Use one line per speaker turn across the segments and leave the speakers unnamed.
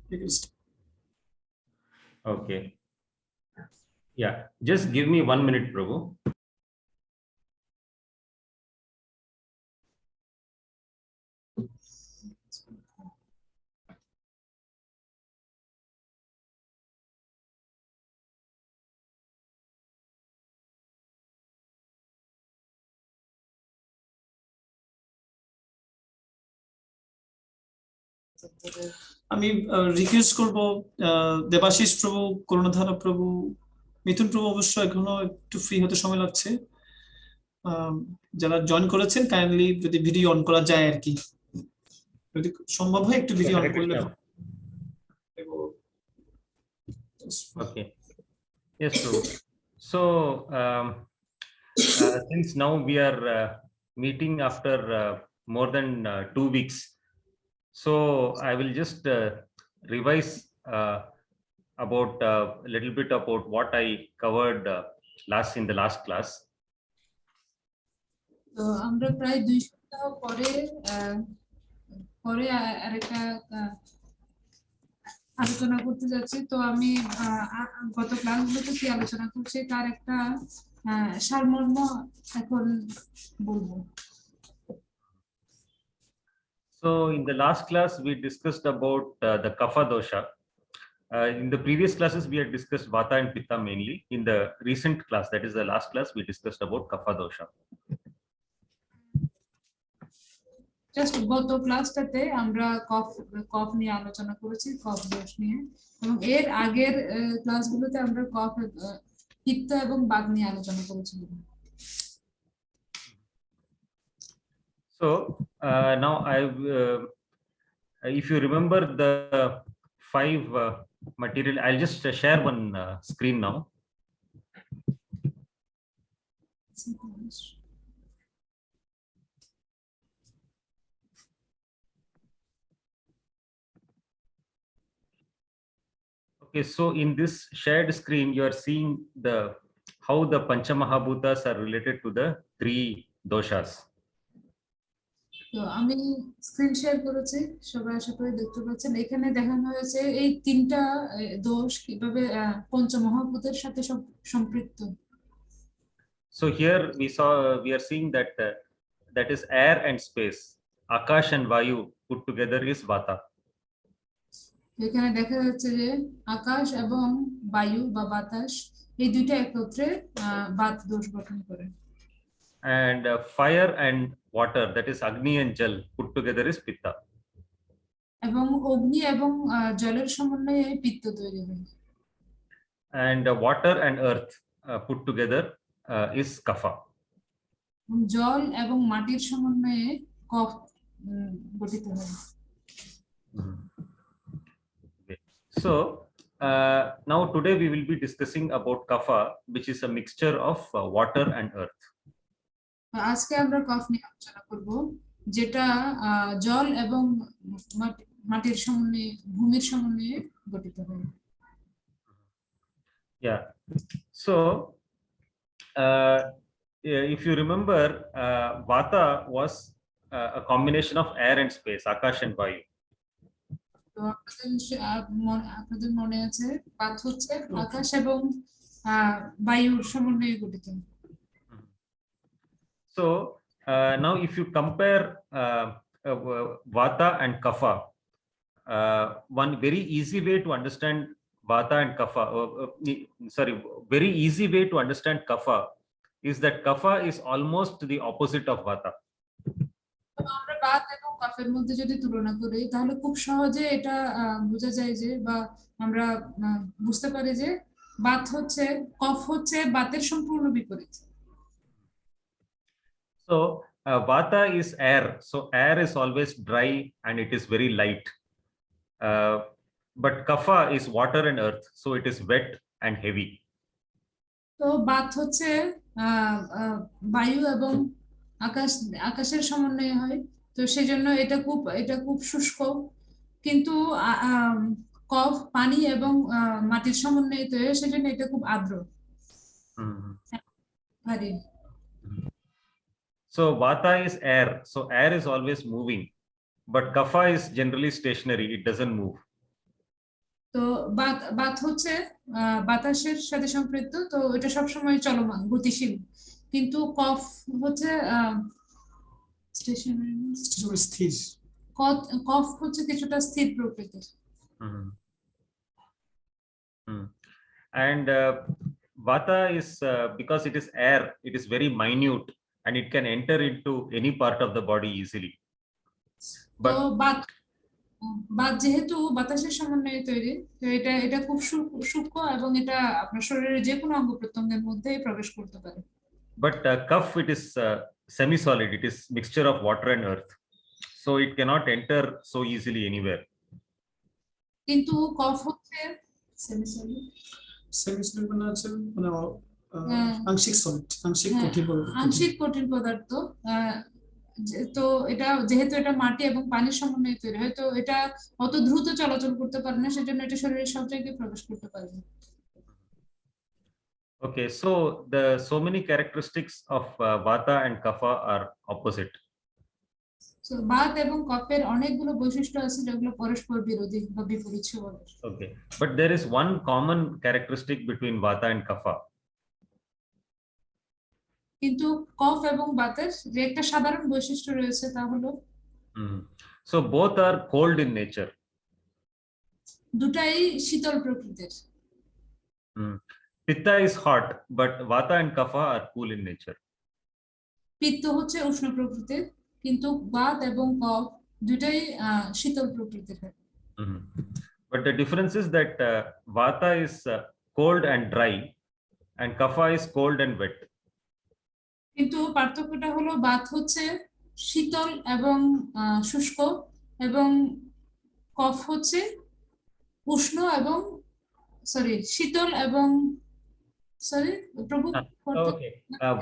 You can start.
Okay. Yeah, just give me 1 minute, Prabhu.
আমি request করব দেবাশিস প্রভু, করুণাধারা প্রভু, মিথুন প্রভু অবশ্য এখনো একটু ফ্রি হতে সময় লাগছে। যারা জয়েন করেছেন কাইন্ডলি যদি ভিডিও অন করা যায় আর কি, যদি সম্ভব হয় একটু ভিডিও অন
Hare
করলে
Krishna. Okay. Yes, Prabhu. So, since now we are meeting after more than 2 weeks, so I will just revise about a little bit about what I covered in the last class.
তো আমরা প্রায় 2 সপ্তাহ পরে পরে আরেকটা আলোচনা করতে যাচ্ছি। তো আমি গত ক্লাসগুলোতে কি আলোচনা করছি তার একটা সারমর্ম এখন বলবো।
So in the last class we discussed about the kapha dosha. In the previous classes we had discussed vata and pitta mainly. In the recent class, that is the last class, we discussed about kapha dosha.
Just গত ক্লাসটাতে আমরা কফ নিয়ে আলোচনা করেছি, কফ দোষ নিয়ে, এবং এর আগের ক্লাসগুলোতে আমরা কফ পিত্ত এবং বাত নিয়ে আলোচনা করেছিলাম।
So now if you remember the 5 material, I'll just share one screen now. Okay, so in this shared screen, you are seeing how the Panchamahabhutas are related to the 3 doshas.
তো আমি স্ক্রিন শেয়ার করেছি, সবাই আশা করি দেখতে পাচ্ছেন। এখানে দেখানো হয়েছে এই 3টা দোষ কিভাবে পঞ্চমহাভূতের সাথে সম্পৃক্ত।
So here we are seeing that that is air and space. Akash and Vayu put together is Vata.
এখানে দেখা যাচ্ছে যে আকাশ এবং বায়ু বা বাতাস এই দুইটা একত্রে বাত দোষ গঠন করে।
And fire and water, that is Agni and Jal, put together is Pitta.
এবং অগ্নি এবং জলের সমন্বয়ে পিত্ত তৈরি হয়।
And water and earth put together is Kapha.
জল এবং মাটির সমন্বয়ে কফ গঠিত হয়।
So now today we will be discussing about Kapha, which is a mixture of water and earth.
আজকে আমরা কফ নিয়ে আলোচনা করব, যেটা জল এবং মাটির সমন্বয়ে, ভূমির সমন্বয়ে গঠিত হয়।
Yeah. So if you remember, Vata was a combination of air and space, Akash and Vayu.
তো আপনাদের মনে আছে বাত হচ্ছে আকাশ এবং বায়ুর সমন্বয়ে গঠিত।
So now if you compare Vata and Kapha, one very easy way to understand Vata and Kapha, very easy way to understand Kapha is that Kapha is almost the opposite of Vata.
আমরা বাত এবং কফের মধ্যে যদি তুলনা করি তাহলে খুব সহজে এটা বোঝা যায় যে, বা আমরা বুঝতে পারি যে বাত হচ্ছে, কফ হচ্ছে বাতের সম্পূর্ণ বিপরীত।
So Vata is air, so air is always dry and it is very light. But Kapha is water and earth, so it is wet and heavy.
তো বাত হচ্ছে বায়ু এবং আকাশের সমন্বয়ে হয়, তো সেজন্য এটা খুব শুষ্ক, কিন্তু কফ পানি এবং মাটির সমন্বয়ে তৈরি হয়, সেজন্য এটা খুব আর্দ্র। ভারী।
So Vata is air, so air is always moving, but Kapha is generally stationary, it doesn't move.
তো বাত হচ্ছে বাতাসের সাথে সম্পৃক্ত, তো এটা সবসময় চলমান গতিশীল। কিন্তু কফ হচ্ছে স্টেশনারি,
স্থির।
কফ হচ্ছে কিছুটা স্থির প্রকৃতির।
Mhm. Hmm. And vata is because it is air, it is very minute and it can enter into any part of the body easily.
তো
But
বাত যেহেতু বাতাসের সমন্বয়ে তৈরি, তো এটা এটা খুব সূক্ষ্ম এবং এটা আপনার শরীরের যে কোনো অঙ্গ প্রত্যঙ্গের মধ্যেই প্রবেশ করতে পারে।
Kaph, it is semi-solid, it is mixture of water and earth, so it cannot enter so easily anywhere.
কিন্তু কফ হচ্ছে সেমিসলিড,
সেমিসলিড মানে হচ্ছে মানে
হ্যাঁ।
আংশিক সলিড, আংশিক
হ্যাঁ,
কঠিন
আংশিক কঠিন পদার্থ। তো এটা যেহেতু এটা মাটি এবং পানির সমন্বয়ে তৈরি হয়, তো এটা অত দ্রুত চলাচল করতে পারে না, সেজন্য এটা শরীরের সব জায়গায় প্রবেশ করতে পারে না।
Okay, so so many characteristics of vata and kapha are opposite.
তো বাত এবং কফের অনেকগুলো বৈশিষ্ট্য আছে যেগুলো পরস্পর বিরোধী বা বিপরীত স্বভাবের।
Okay, but there is one common characteristic between vata and kapha.
কিন্তু কফ এবং বাতের যে একটা সাধারণ বৈশিষ্ট্য রয়েছে তা হলো
So both are cold in nature.
দুটাই শীতল প্রকৃতির।
Pitta is hot, but vata and kapha are cool in nature.
পিত্ত হচ্ছে উষ্ণ প্রকৃতির, কিন্তু বাত এবং কফ দুটাই শীতল প্রকৃতির হয়।
But the difference is that vata is cold and dry and kapha is cold and wet.
কিন্তু পার্থক্যটা হলো বাত হচ্ছে শীতল এবং শুষ্ক, এবং কফ হচ্ছে উষ্ণ এবং শীতল এবং প্রভু।
Okay,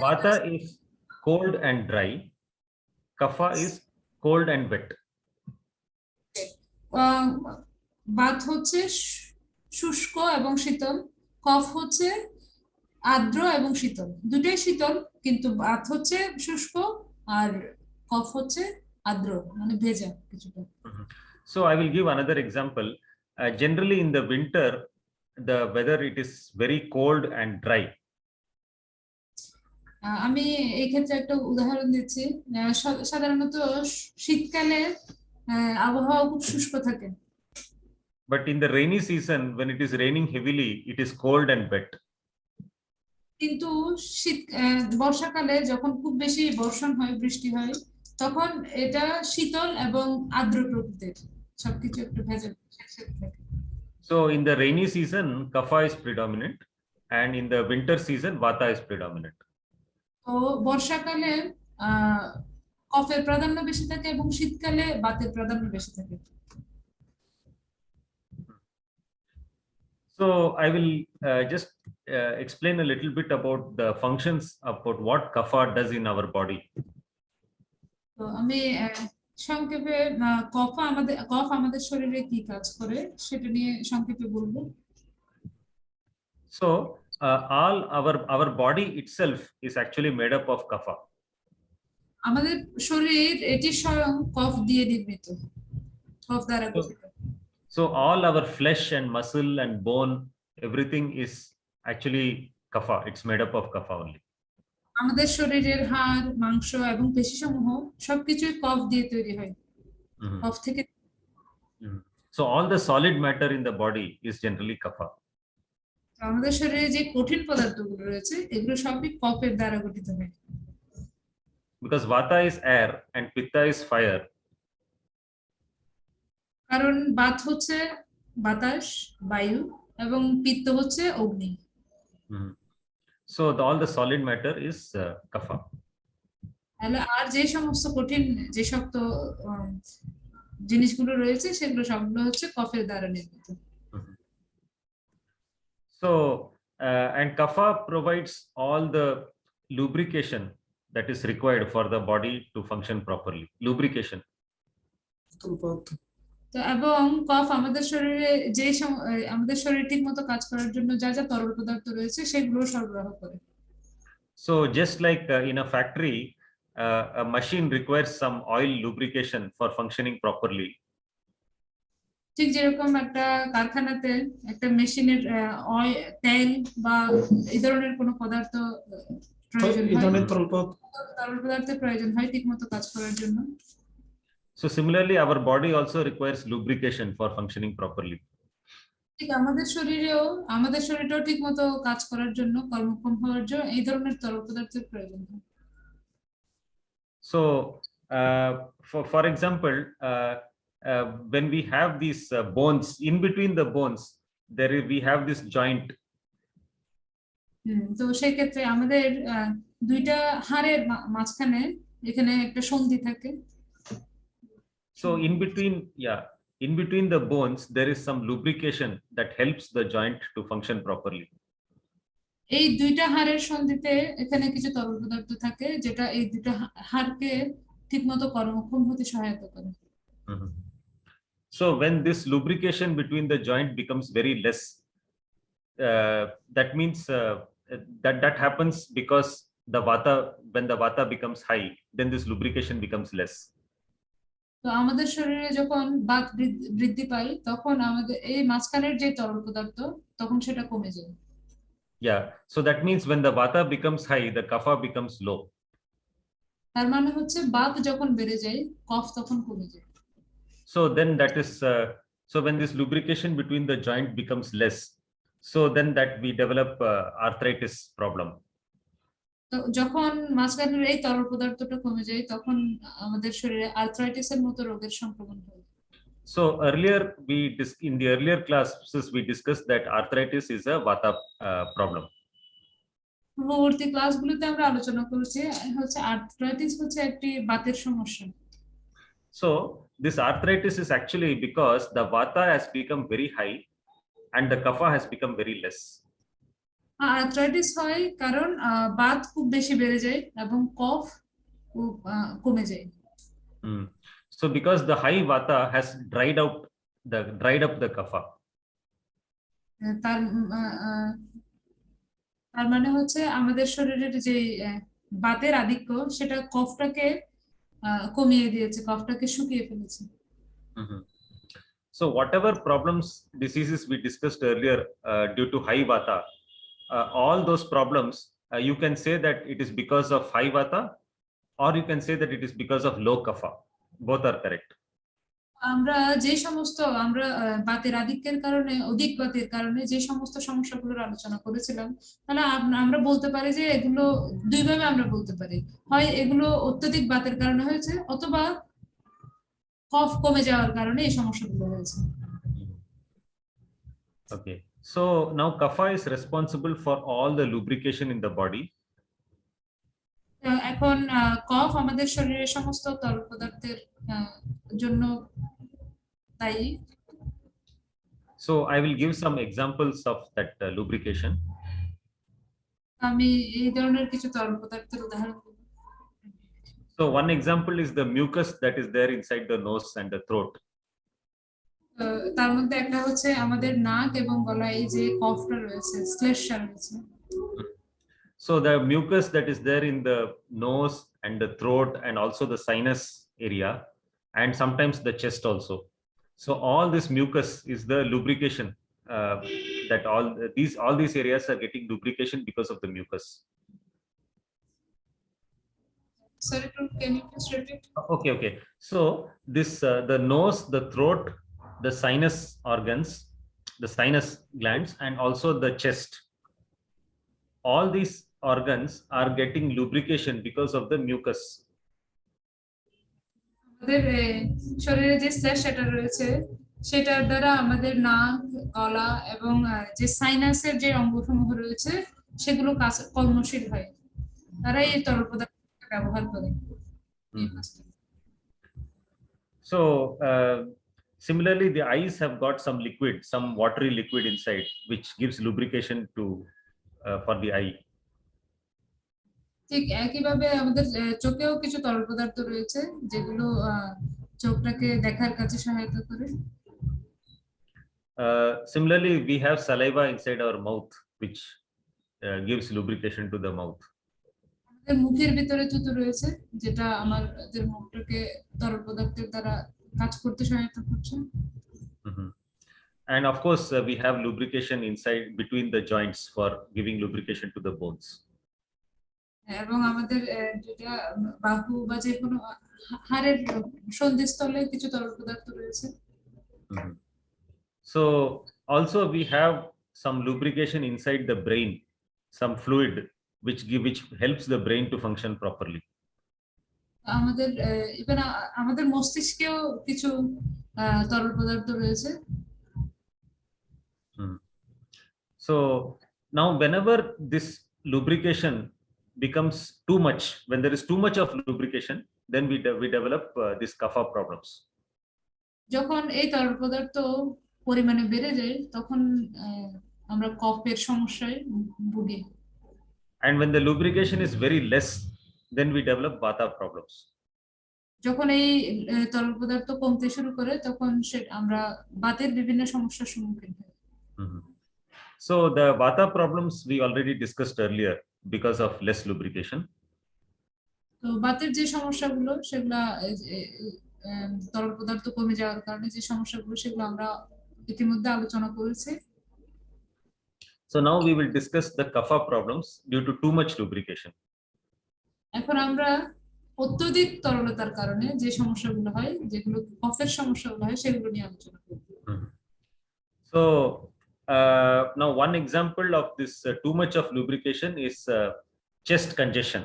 vata is cold and dry, kapha is cold and wet.
Baat হচ্ছে শুষ্ক এবং শীতল, কফ হচ্ছে আর্দ্র এবং শীতল। দুটাই শীতল, কিন্তু বাত হচ্ছে শুষ্ক আর কফ হচ্ছে আর্দ্র, মানে ভেজা কিছুটা।
So I will give another example. Generally in the winter, the weather it is very cold and dry.
আমি এই ক্ষেত্রে একটা উদাহরণ দিচ্ছি। সাধারণত শীতকালে আবহাওয়া খুব শুষ্ক থাকে।
But in the rainy season, when it is raining heavily, it is cold and wet.
কিন্তু বর্ষাকালে যখন খুব বেশি বর্ষণ হয়, বৃষ্টি হয়, তখন এটা শীতল এবং আর্দ্র প্রকৃতির, সবকিছু একটু ভেজা থাকে।
So in the rainy season, kapha is predominant, and in the winter season, vata is predominant.
তো বর্ষাকালে কফের প্রাধান্য বেশি থাকে এবং শীতকালে বাতের প্রাধান্য বেশি থাকে।
So I will just explain a little bit about the functions about what kapha does in our body.
তো আমি সংক্ষেপে কফ আমাদের শরীরে কি কাজ করে সেটা নিয়ে সংক্ষেপে বলবো।
So all our body itself is actually made up of kapha.
আমাদের শরীর এটি স্বয়ং কফ দিয়ে নির্মিত, কফ দ্বারা গঠিত।
So all our flesh and muscle and bone, everything is actually kapha. It's made up of kapha only.
আমাদের শরীরের হাড়, মাংস এবং পেশিসমূহ সবকিছুই কফ দিয়ে তৈরি হয়, কফ থেকে।
So all the solid matter in the body is generally kapha.
আমাদের শরীরে যে কঠিন পদার্থগুলো রয়েছে এগুলো সবই কফের দ্বারা গঠিত হয়।
Because vata is air and pitta is fire.
কারণ বাত হচ্ছে বাতাস, বায়ু, এবং পিত্ত হচ্ছে অগ্নি।
So all the solid matter is kapha.
আর যে সমস্ত কঠিন, যে শক্ত জিনিসগুলো রয়েছে সেগুলো সবগুলো হচ্ছে কফের দ্বারা নির্মিত।
So and kapha provides all the lubrication that is required for the body to function properly. Lubrication.
তো এবং কফ আমাদের শরীরে আমাদের শরীর ঠিকমতো কাজ করার জন্য যা যা তরল পদার্থ রয়েছে সেগুলো সরবরাহ করে।
So just like in a factory, a machine requires some oil lubrication for functioning properly.
ঠিক যেরকম একটা কারখানাতে একটা মেশিনের তেল বা এই ধরনের কোনো পদার্থ প্রয়োজন
এই
হয়,
ধরনের তরল পদার্থ
তরল পদার্থের প্রয়োজন হয় ঠিক মতো কাজ করার জন্য।
So similarly, our body also requires lubrication for functioning properly.
ঠিক আমাদের শরীরটাও ঠিক মতো কাজ করার জন্য, কর্মক্ষম হওয়ার জন্য এই ধরনের তরল পদার্থের প্রয়োজন হয়।
So for example, when we have these bones, in between the bones, we have this joint.
তো সেই ক্ষেত্রে আমাদের দুইটা হাড়ের মাঝখানে এখানে একটা সন্ধি থাকে।
So in between the bones, there is some lubrication that helps the joint to function properly.
এই দুইটা হাড়ের সন্ধিতে এখানে কিছু তরল পদার্থ থাকে যেটা এই দুইটা হাড়কে ঠিকমতো কর্মক্ষম হতে সহায়তা করে।
So when this lubrication between the joint becomes very less, that means that happens because when the vata becomes high, then this lubrication becomes less.
তো আমাদের শরীরে যখন বাত বৃদ্ধি পায় তখন আমাদের এই মাঝখানের যে তরল পদার্থ তখন সেটা কমে যায়।
Yeah, so that means when the vata becomes high, the kapha becomes low.
তার মানে হচ্ছে বাত যখন বেড়ে যায় কফ তখন কমে যায়।
So then that is so when this lubrication between the joint becomes less, so then that we develop arthritis problem.
তো যখন মাঝখানের এই তরল পদার্থটা কমে যায় তখন আমাদের শরীরে আর্থ্রাইটিসের মতো রোগের সংক্রমণ হয়।
So earlier in the earlier classes we discussed that arthritis is a vata problem.
পূর্ববর্তী ক্লাসগুলোতে আমরা আলোচনা করেছি হচ্ছে আর্থ্রাইটিস হচ্ছে একটি বাতের সমস্যা।
So this arthritis is actually because the vata has become very high and the kapha has become very less.
Arthritis হয় কারণ বাত খুব বেশি বেড়ে যায় এবং কফ কমে যায়।
So because the high vata has dried up the kapha.
তার মানে হচ্ছে আমাদের শরীরের যে বাতের আধিক্য সেটা কফটাকে কমিয়ে দিয়েছে, কফটাকে শুকিয়ে ফেলেছে।
So whatever problems, diseases we discussed earlier due to high vata, all those problems you can say that it is because of high vata, or you can say that it is because of low kapha. Both are correct.
আমরা বাতের আধিক্যের কারণে, অধিক বাতের কারণে যে সমস্ত সমস্যাগুলোর আলোচনা করেছিলাম, তাহলে আমরা বলতে পারি যে এগুলো দুইভাবে আমরা বলতে পারি, হয় এগুলো অত্যধিক বাতের কারণে হয়েছে অথবা কফ কমে যাওয়ার কারণে এই সমস্যাগুলো হয়েছে।
Okay, so now kapha is responsible for all the lubrication in the body.
এখন কফ আমাদের শরীরের সমস্ত তরল পদার্থের জন্য দায়ী।
So I will give some examples of that lubrication.
আমি এই ধরনের কিছু তরল পদার্থের উদাহরণ দেব।
So one example is the mucus that is there inside the nose and the throat.
তার মধ্যে একটা হচ্ছে আমাদের নাক এবং গলায় যে কফটা রয়েছে, শ্লেষ্মা রয়েছে।
So the mucus that is there in the nose and the throat and also the sinus area and sometimes the chest also. So all this mucus is the lubrication that all these areas are getting lubrication because of the mucus.
Sorry, can you please repeat?
Okay. So this the nose, the throat, the sinus organs, the sinus glands, and also the chest. All these organs are getting lubrication because of the mucus.
আমাদের শরীরে যে শ্লেষ্মাটা রয়েছে সেটার দ্বারা আমাদের নাক, গলা এবং যে সাইনাসের যে অঙ্গসমূহ রয়েছে সেগুলো কর্মশীল হয়, তারা এই তরল পদার্থ ব্যবহার করে।
So similarly, the eyes have got some liquid, some watery liquid inside, which gives lubrication for the eye.
ঠিক একইভাবে আমাদের চোখেও কিছু তরল পদার্থ রয়েছে যেগুলো চোখটাকে দেখার কাছে সহায়তা করে।
Similarly, we have saliva inside our mouth, which gives lubrication to the mouth.
আমাদের মুখের ভিতরে থুতু রয়েছে যেটা আমাদের মুখটাকে তরল পদার্থের দ্বারা কাজ করতে সহায়তা করছে।
Mhm. And of course, we have lubrication inside between the joints for giving lubrication to the bones.
এবং আমাদের যেটা বাহু বা যে কোনো হাড়ের সন্ধিস্থলে কিছু তরল পদার্থ রয়েছে।
Mhm. So also we have some lubrication inside the brain, some fluid which helps the brain to function properly.
আমাদের ইভেন আমাদের মস্তিষ্কেও কিছু তরল পদার্থ রয়েছে।
So now whenever this lubrication becomes too much, when there is too much of lubrication, then we develop this kapha problems.
যখন এই তরল পদার্থ পরিমাণে বেড়ে যায় তখন আমরা কফের সমস্যায় ভুগি।
And when the lubrication is very less, then we develop vata problems.
যখন এই তরল পদার্থ কমতে শুরু করে তখন আমরা বাতের বিভিন্ন সমস্যার সম্মুখীন হই।
So the vata problems we already discussed earlier because of less lubrication.
তো বাতের যে সমস্যাগুলো সেগুলা তরল পদার্থ কমে যাওয়ার কারণে যে সমস্যাগুলো সেগুলো আমরা ইতিমধ্যে আলোচনা করেছি।
So now we will discuss the kapha problems due to too much lubrication.
এখন আমরা অত্যধিক তরলতার কারণে যে সমস্যাগুলো হয়, যেগুলো কফের সমস্যাগুলো হয় সেগুলো নিয়ে আলোচনা করব।
So now one example of this too much of lubrication is chest congestion.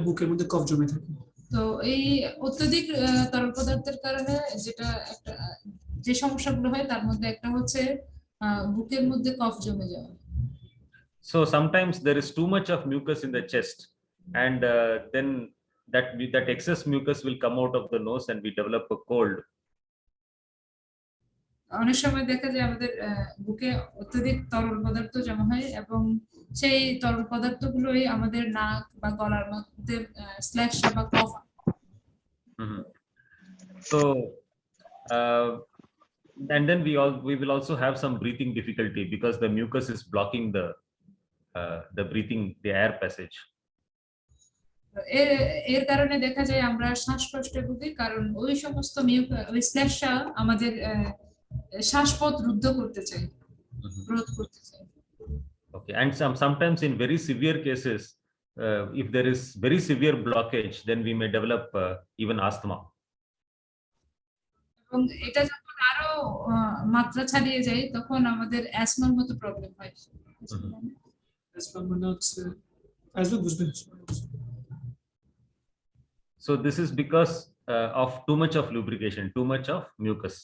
বুকের মধ্যে কফ জমে থাকে।
তো এই অত্যধিক তরল পদার্থের কারণে যেটা একটা যে সমস্যাগুলো হয় তার মধ্যে একটা হচ্ছে বুকের মধ্যে কফ জমে যাওয়া।
So sometimes there is too much of mucus in the chest, and then that excess mucus will come out of the nose and we develop a cold.
অনেক সময় দেখা যায় আমাদের বুকে অত্যধিক তরল পদার্থ জমা হয় এবং সেই তরল পদার্থগুলোই আমাদের নাক বা গলার মধ্যে শ্লেষ্মা বা কফ।
So and then we will also have some breathing difficulty because the mucus is blocking the breathing, the air passage.
এর কারণে দেখা যায় আমরা শ্বাসকষ্টে ভুগি কারণ ওই সমস্ত ওই শ্লেষ্মা আমাদের শ্বাসপথ রুদ্ধ করতে চায়, রোধ করতে চায়।
Okay, and sometimes in very severe cases, if there is very severe blockage, then we may develop even asthma.
এবং এটা যখন আরো মাত্রা ছাড়িয়ে যায় তখন আমাদের অ্যাসমার মতো প্রবলেম হয়।
অ্যাজমা মানে হচ্ছে অ্যাজমা বুঝবেন।
So this is because of too much of lubrication, too much of mucus.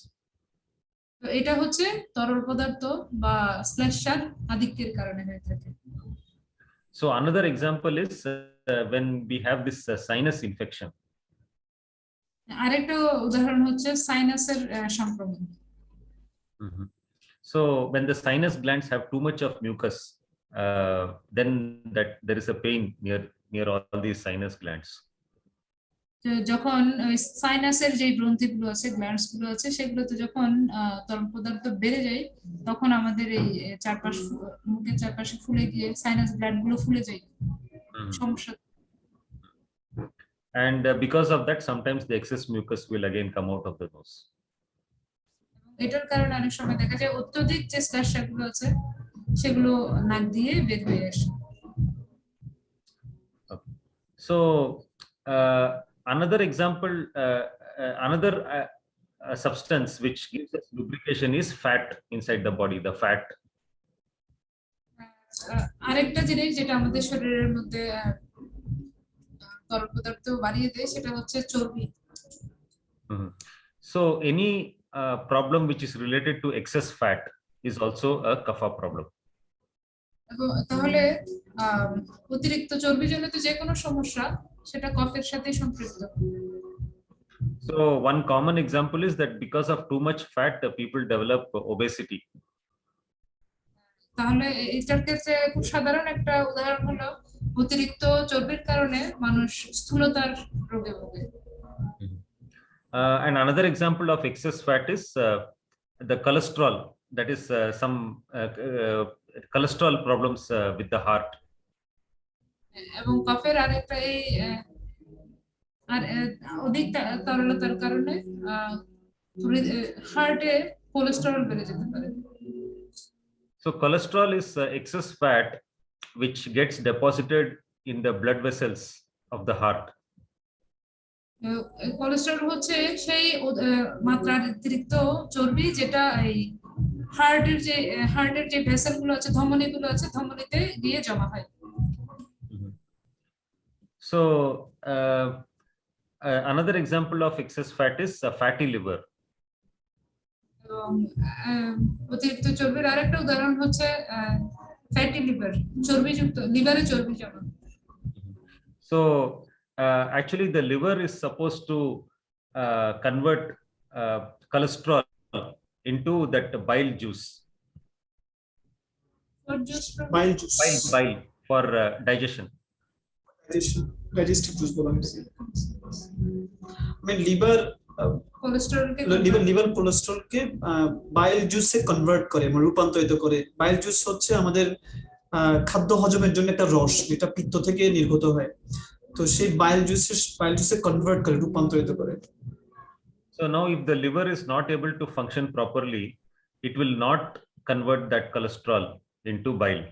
তো এটা হচ্ছে তরল পদার্থ বা শ্লেষ্মার আধিক্যের কারণে হয়ে থাকে।
So another example is when we have this sinus infection.
আরেকটা উদাহরণ হচ্ছে সাইনাসের সংক্রমণ।
So when the sinus glands have too much of mucus, then that there is a pain near all these sinus glands.
যখন সাইনাসের যে গ্রন্থিগুলো আছে, glands গুলো আছে, সেগুলোতে যখন তরল পদার্থ বেড়ে যায় তখন আমাদের এই মুখের চারপাশে ফুলে গিয়ে সাইনাস গ্ল্যান্ড গুলো ফুলে যায়, সমস্যা।
And because of that, sometimes the excess mucus will again come out of the nose.
এটার কারণে অনেক সময় দেখা যায় অত্যধিক যে শ্লেষ্মাগুলো আছে সেগুলো নাক দিয়ে বের হয়ে আসে।
So another example, another substance which gives us lubrication is fat inside the body, the fat.
আরেকটা জিনিস যেটা আমাদের শরীরের মধ্যে তরল পদার্থ বাড়িয়ে দেয় সেটা হচ্ছে চর্বি।
So any problem which is related to excess fat is also a kapha problem.
তাহলে অতিরিক্ত চর্বিজনিত যে কোনো সমস্যা সেটা কফের সাথে সম্পৃক্ত।
So one common example is that because of too much fat, people develop obesity.
তাহলে এটার ক্ষেত্রে খুব সাধারণ একটা উদাহরণ হলো অতিরিক্ত চর্বির কারণে মানুষ স্থূলতার রোগে ভোগে।
And another example of excess fat is the cholesterol, that is some cholesterol problems with the heart.
এবং কফের আর অধিক তরলতার কারণে হার্টে কোলেস্টেরল বেড়ে যেতে পারে।
So cholesterol is excess fat which gets deposited in the blood vessels of the heart.
Cholesterol হচ্ছে সেই মাত্রার অতিরিক্ত চর্বি যেটা এই হার্টের যে ভেসেল গুলো আছে, ধমনী গুলো আছে, ধমনীতে গিয়ে জমা হয়।
So another example of excess fat is fatty liver.
এবং অতিরিক্ত চর্বির আরেকটা উদাহরণ হচ্ছে ফ্যাটি লিভার, চর্বিযুক্ত লিভারে চর্বি জমা।
So actually the liver is supposed to convert cholesterol into that bile juice.
Bile juice.
Bile for digestion.
Digestive juice বলা হয়েছে। লিভার কোলেস্টেরলকে বাইল জুসে কনভার্ট করে, রূপান্তরিত করে। বাইল জুস হচ্ছে আমাদের খাদ্য হজমের জন্য একটা রস, যেটা পিত্ত থেকে নির্গত হয়। তো সেই বাইল জুসে কনভার্ট করে, রূপান্তরিত করে।
So now if the liver is not able to function properly, it will not convert that cholesterol into bile.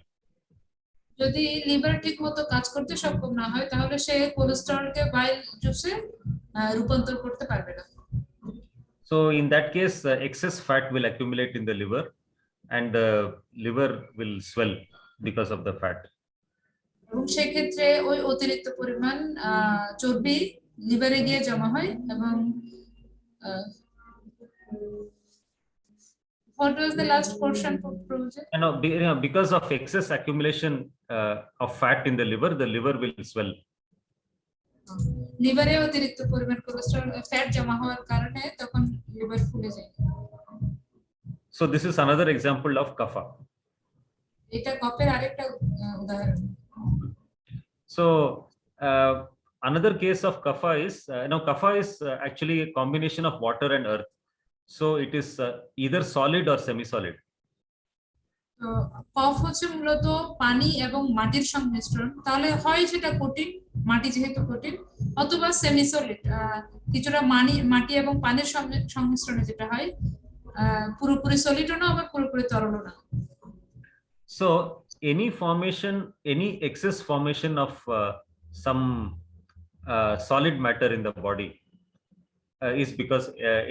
যদি লিভার ঠিকমতো কাজ করতে সক্ষম না হয়, তাহলে সে কোলেস্টেরলকে বাইল জুসে রূপান্তর করতে পারবে না।
So in that case, excess fat will accumulate in the liver, and the liver will swell because of the fat.
এবং সেই ক্ষেত্রে ওই অতিরিক্ত পরিমাণ চর্বি লিভারে গিয়ে জমা হয় এবং what was the last portion for Prabhuji?
Because of excess accumulation of fat in the liver will swell.
লিভারে অতিরিক্ত পরিমাণ কোলেস্টেরল ফ্যাট জমা হওয়ার কারণে তখন লিভার ফুলে যায়।
So this is another example of kapha.
এটা কফের আরেকটা উদাহরণ।
So another case of kapha is kapha is actually a combination of water and earth. So it is either solid or semi-solid.
তো কফ হচ্ছে মূলত পানি এবং মাটির সংমিশ্রণ, তাহলে হয় সেটা কঠিন, মাটি যেহেতু কঠিন, অথবা সেমি সলিড, কিছুটা মাটি এবং পানির সংমিশ্রণে যেটা হয়, পুরোপুরি সলিডও না আবার পুরোপুরি তরলও না।
So any excess formation of some solid matter in the body is because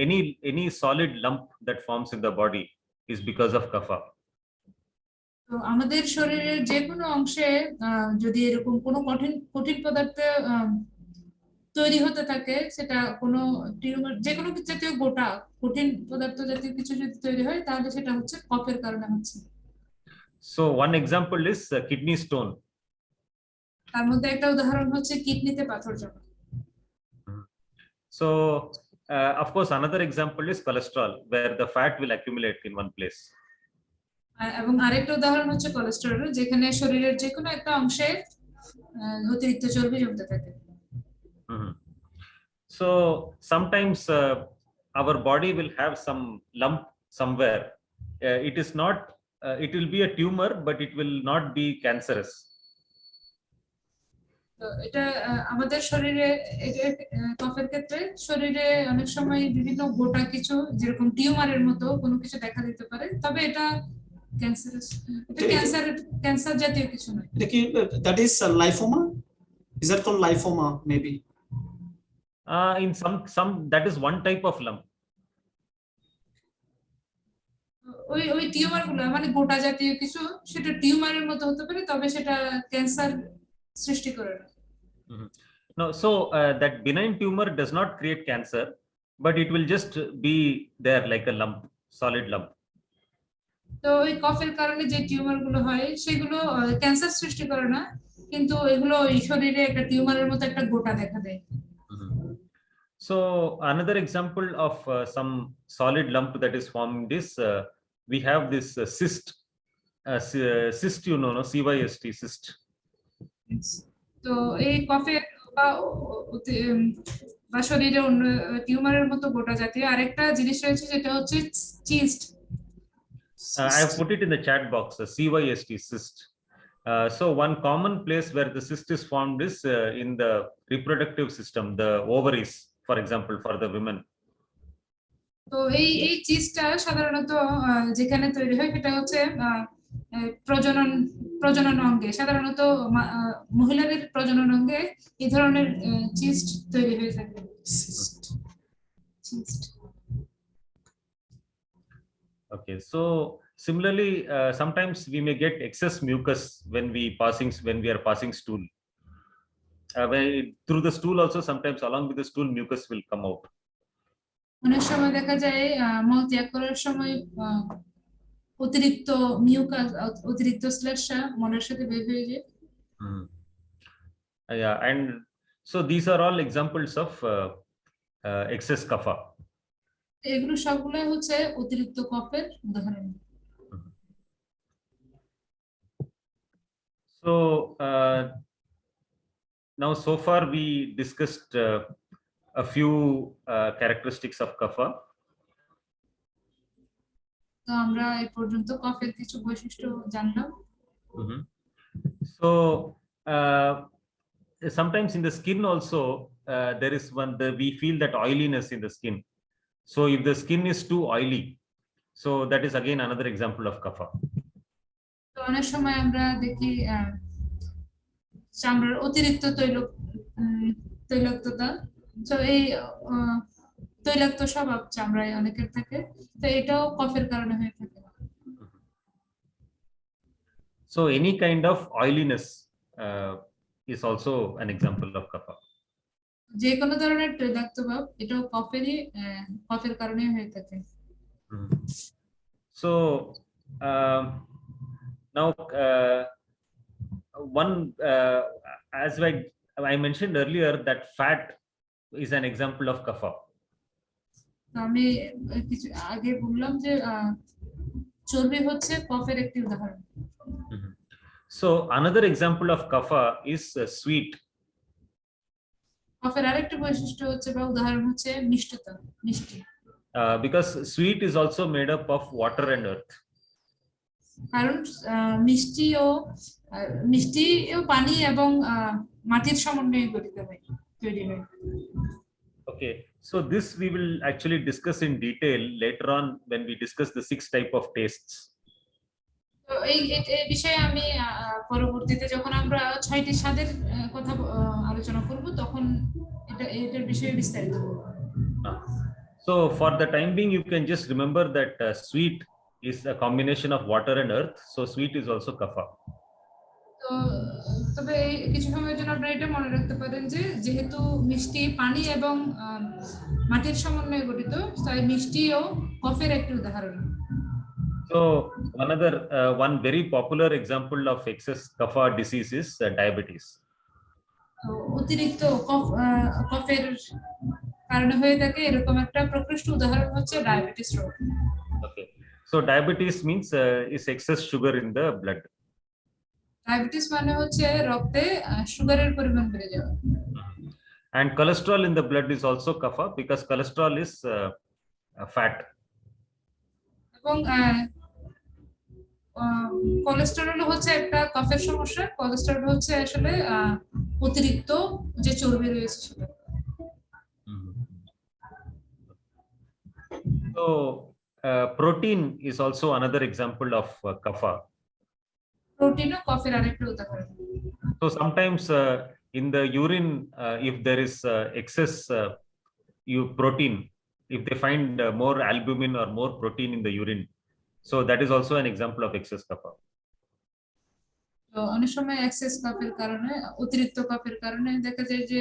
any solid lump that forms in the body is because of kapha.
তো আমাদের শরীরের যে কোনো অংশে যদি এরকম কোনো কঠিন পদার্থ তৈরি হতে থাকে, সেটা কোনো টিউমার, যে কোনো জাতীয় গোটা কঠিন পদার্থ জাতীয় কিছু যদি তৈরি হয়, তাহলে সেটা হচ্ছে কফের কারণে হচ্ছে।
So one example is kidney stone.
তার মধ্যে একটা উদাহরণ হচ্ছে কিডনিতে পাথর জমা।
So of course another example is cholesterol, where the fat will accumulate in one place.
এবং আরেকটা উদাহরণ হচ্ছে কোলেস্টেরল, যেখানে শরীরের যে কোনো একটা অংশে অতিরিক্ত চর্বি জমতে থাকে।
So sometimes our body will have some lump somewhere. It is not it will be a tumor, but it will not be cancerous.
তো এটা আমাদের শরীরে, কফের ক্ষেত্রে শরীরে অনেক সময় বিভিন্ন গোটা কিছু যেরকম টিউমারের মতো কোনো কিছু দেখা দিতে পারে, তবে এটা ক্যান্সারাস, এটা ক্যান্সার জাতীয় কিছু নয়।
এটা কি that is lymphoma? Is that called lymphoma maybe?
In some that is one type of lump.
ওই টিউমার গুলো মানে গোটা জাতীয় কিছু, সেটা টিউমারের মতো হতে পারে, তবে সেটা ক্যান্সার সৃষ্টি করে না।
No, so that benign tumor does not create cancer, but it will just be there like a lump, solid lump.
তো ওই কফের কারণে যে টিউমার গুলো হয়, সেগুলো ক্যান্সার সৃষ্টি করে না, কিন্তু এগুলো এই শরীরে একটা টিউমারের মতো একটা গোটা দেখা দেয়।
So another example of some solid lump that is formed is we have this cyst, you know, CYST, cyst.
তো এই কফের বা শরীরে অন্য টিউমারের মতো গোটা জাতীয় আরেকটা জিনিস রয়েছে, যেটা হচ্ছে chest.
I have put it in the chat box, CYST, cyst. So one common place where the cyst is formed is in the reproductive system, the ovaries, for example, for the women.
তো এই চিজটা সাধারণত যেখানে তৈরি হয় সেটা হচ্ছে প্রজনন প্রজনন অঙ্গে, সাধারণত মহিলাদের প্রজনন অঙ্গে এই ধরনের চিস্ট তৈরি হয়ে থাকে।
Okay, so similarly, sometimes we may get excess mucus when we are passing stool. Through the stool also, sometimes along with the stool, mucus will come out.
অনেক সময় দেখা যায় মল ত্যাগ করার সময় অতিরিক্ত মিউকাস, অতিরিক্ত শ্লেষ্মা মলের সাথে বের হয়ে যায়।
Yeah, and so these are all examples of excess kapha.
এগুলো সবগুলোই হচ্ছে অতিরিক্ত কফের উদাহরণ।
So now so far we discussed a few characteristics of kapha.
তো আমরা এই পর্যন্ত কফের কিছু বৈশিষ্ট্য জানলাম।
So sometimes in the skin also there is we feel that oiliness in the skin. So if the skin is too oily, so that is again another example of kapha.
তো অনেক সময় আমরা দেখি চামড়ার অতিরিক্ত তৈলাক্ততা, তো এই তৈলাক্ত স্বভাব চামড়ায় অনেকের থাকে, তো এটাও কফের কারণে হয়ে থাকে।
So any kind of oiliness is also an example of kapha.
যে কোনো ধরনের তৈলাক্ত ভাব এটাও কফের কারণে হয়ে থাকে।
So now one as I mentioned earlier that fat is an example of kapha.
আমি কিছু আগে বললাম যে চর্বি হচ্ছে কফের একটি উদাহরণ।
So another example of kapha is sweet.
কফের আরেকটা বৈশিষ্ট্য হচ্ছে বা উদাহরণ হচ্ছে মিষ্টতা, মিষ্টি।
Because sweet is also made up of water and earth.
কারণ মিষ্টিও পানি এবং মাটির সমন্বয়ে গঠিত হয়, তৈরি হয়।
Okay, so this we will actually discuss in detail later on when we discuss the 6 type of tastes.
তো এই বিষয়ে আমি পরবর্তীতে যখন আমরা 6টি স্বাদের কথা আলোচনা করব তখন এটার বিষয়ে বিস্তারিত বলবো।
So for the time being you can just remember that sweet is a combination of water and earth, so sweet is also kapha.
তো তবে কিছু সময়ের জন্য আপনারা এটা মনে রাখতে পারেন যে যেহেতু মিষ্টি পানি এবং মাটির সমন্বয়ে গঠিত, তাই মিষ্টিও কফের একটি উদাহরণ।
So one very popular example of excess kapha disease is diabetes.
অতিরিক্ত কফের কারণে হয়ে থাকে এরকম একটা প্রকৃষ্ট উদাহরণ হচ্ছে ডায়াবেটিস রোগ।
Okay, so diabetes means is excess sugar in the blood.
Diabetes মানে হচ্ছে রক্তে সুগারের পরিমাণ বেড়ে যাওয়া।
And cholesterol in the blood is also kapha because cholesterol is fat.
এবং কোলেস্টেরল হচ্ছে একটা কফের সমস্যা। কোলেস্টেরল হচ্ছে আসলে অতিরিক্ত যে চর্বি রয়েছে সেটা।
So protein is also another example of kapha.
প্রোটিনও কফের আরেকটা উদাহরণ।
So sometimes in the urine if there is excess protein, if they find more albumin or more protein in the urine, so that is also an example of excess kapha.
তো অনেক সময় access কফের কারণে, অতিরিক্ত কফের কারণে দেখা যায় যে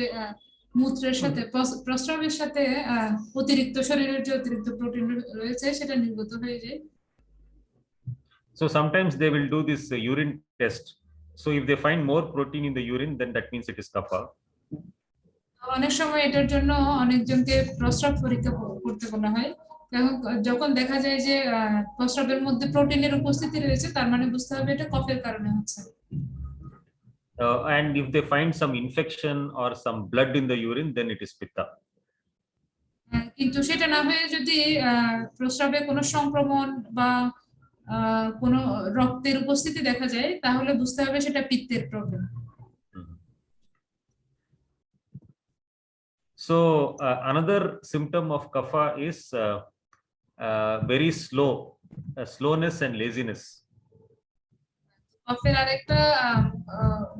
মূত্রের সাথে প্রস্রাবের সাথে অতিরিক্ত শরীরের যে অতিরিক্ত প্রোটিন রয়েছে সেটা নির্গত হয়ে যায়।
So sometimes they will do this urine test. So if they find more protein in the urine, then that means it is kapha.
অনেক সময় এটার জন্য অনেকজনকে প্রস্রাব পরীক্ষা করতে বলা হয়। যখন দেখা যায় যে প্রস্রাবের মধ্যে প্রোটিনের উপস্থিতি রয়েছে তার মানে বুঝতে হবে এটা কফের কারণে হচ্ছে।
And if they find some infection or some blood in the urine, then it is pitta.
কিন্তু সেটা না হয়ে যদি প্রস্রাবে কোনো সংক্রমণ বা কোনো রক্তের উপস্থিতি দেখা যায় তাহলে বুঝতে হবে সেটা পিত্তের problem.
So another symptom of kapha is very slowness and laziness.
কফের আরেকটা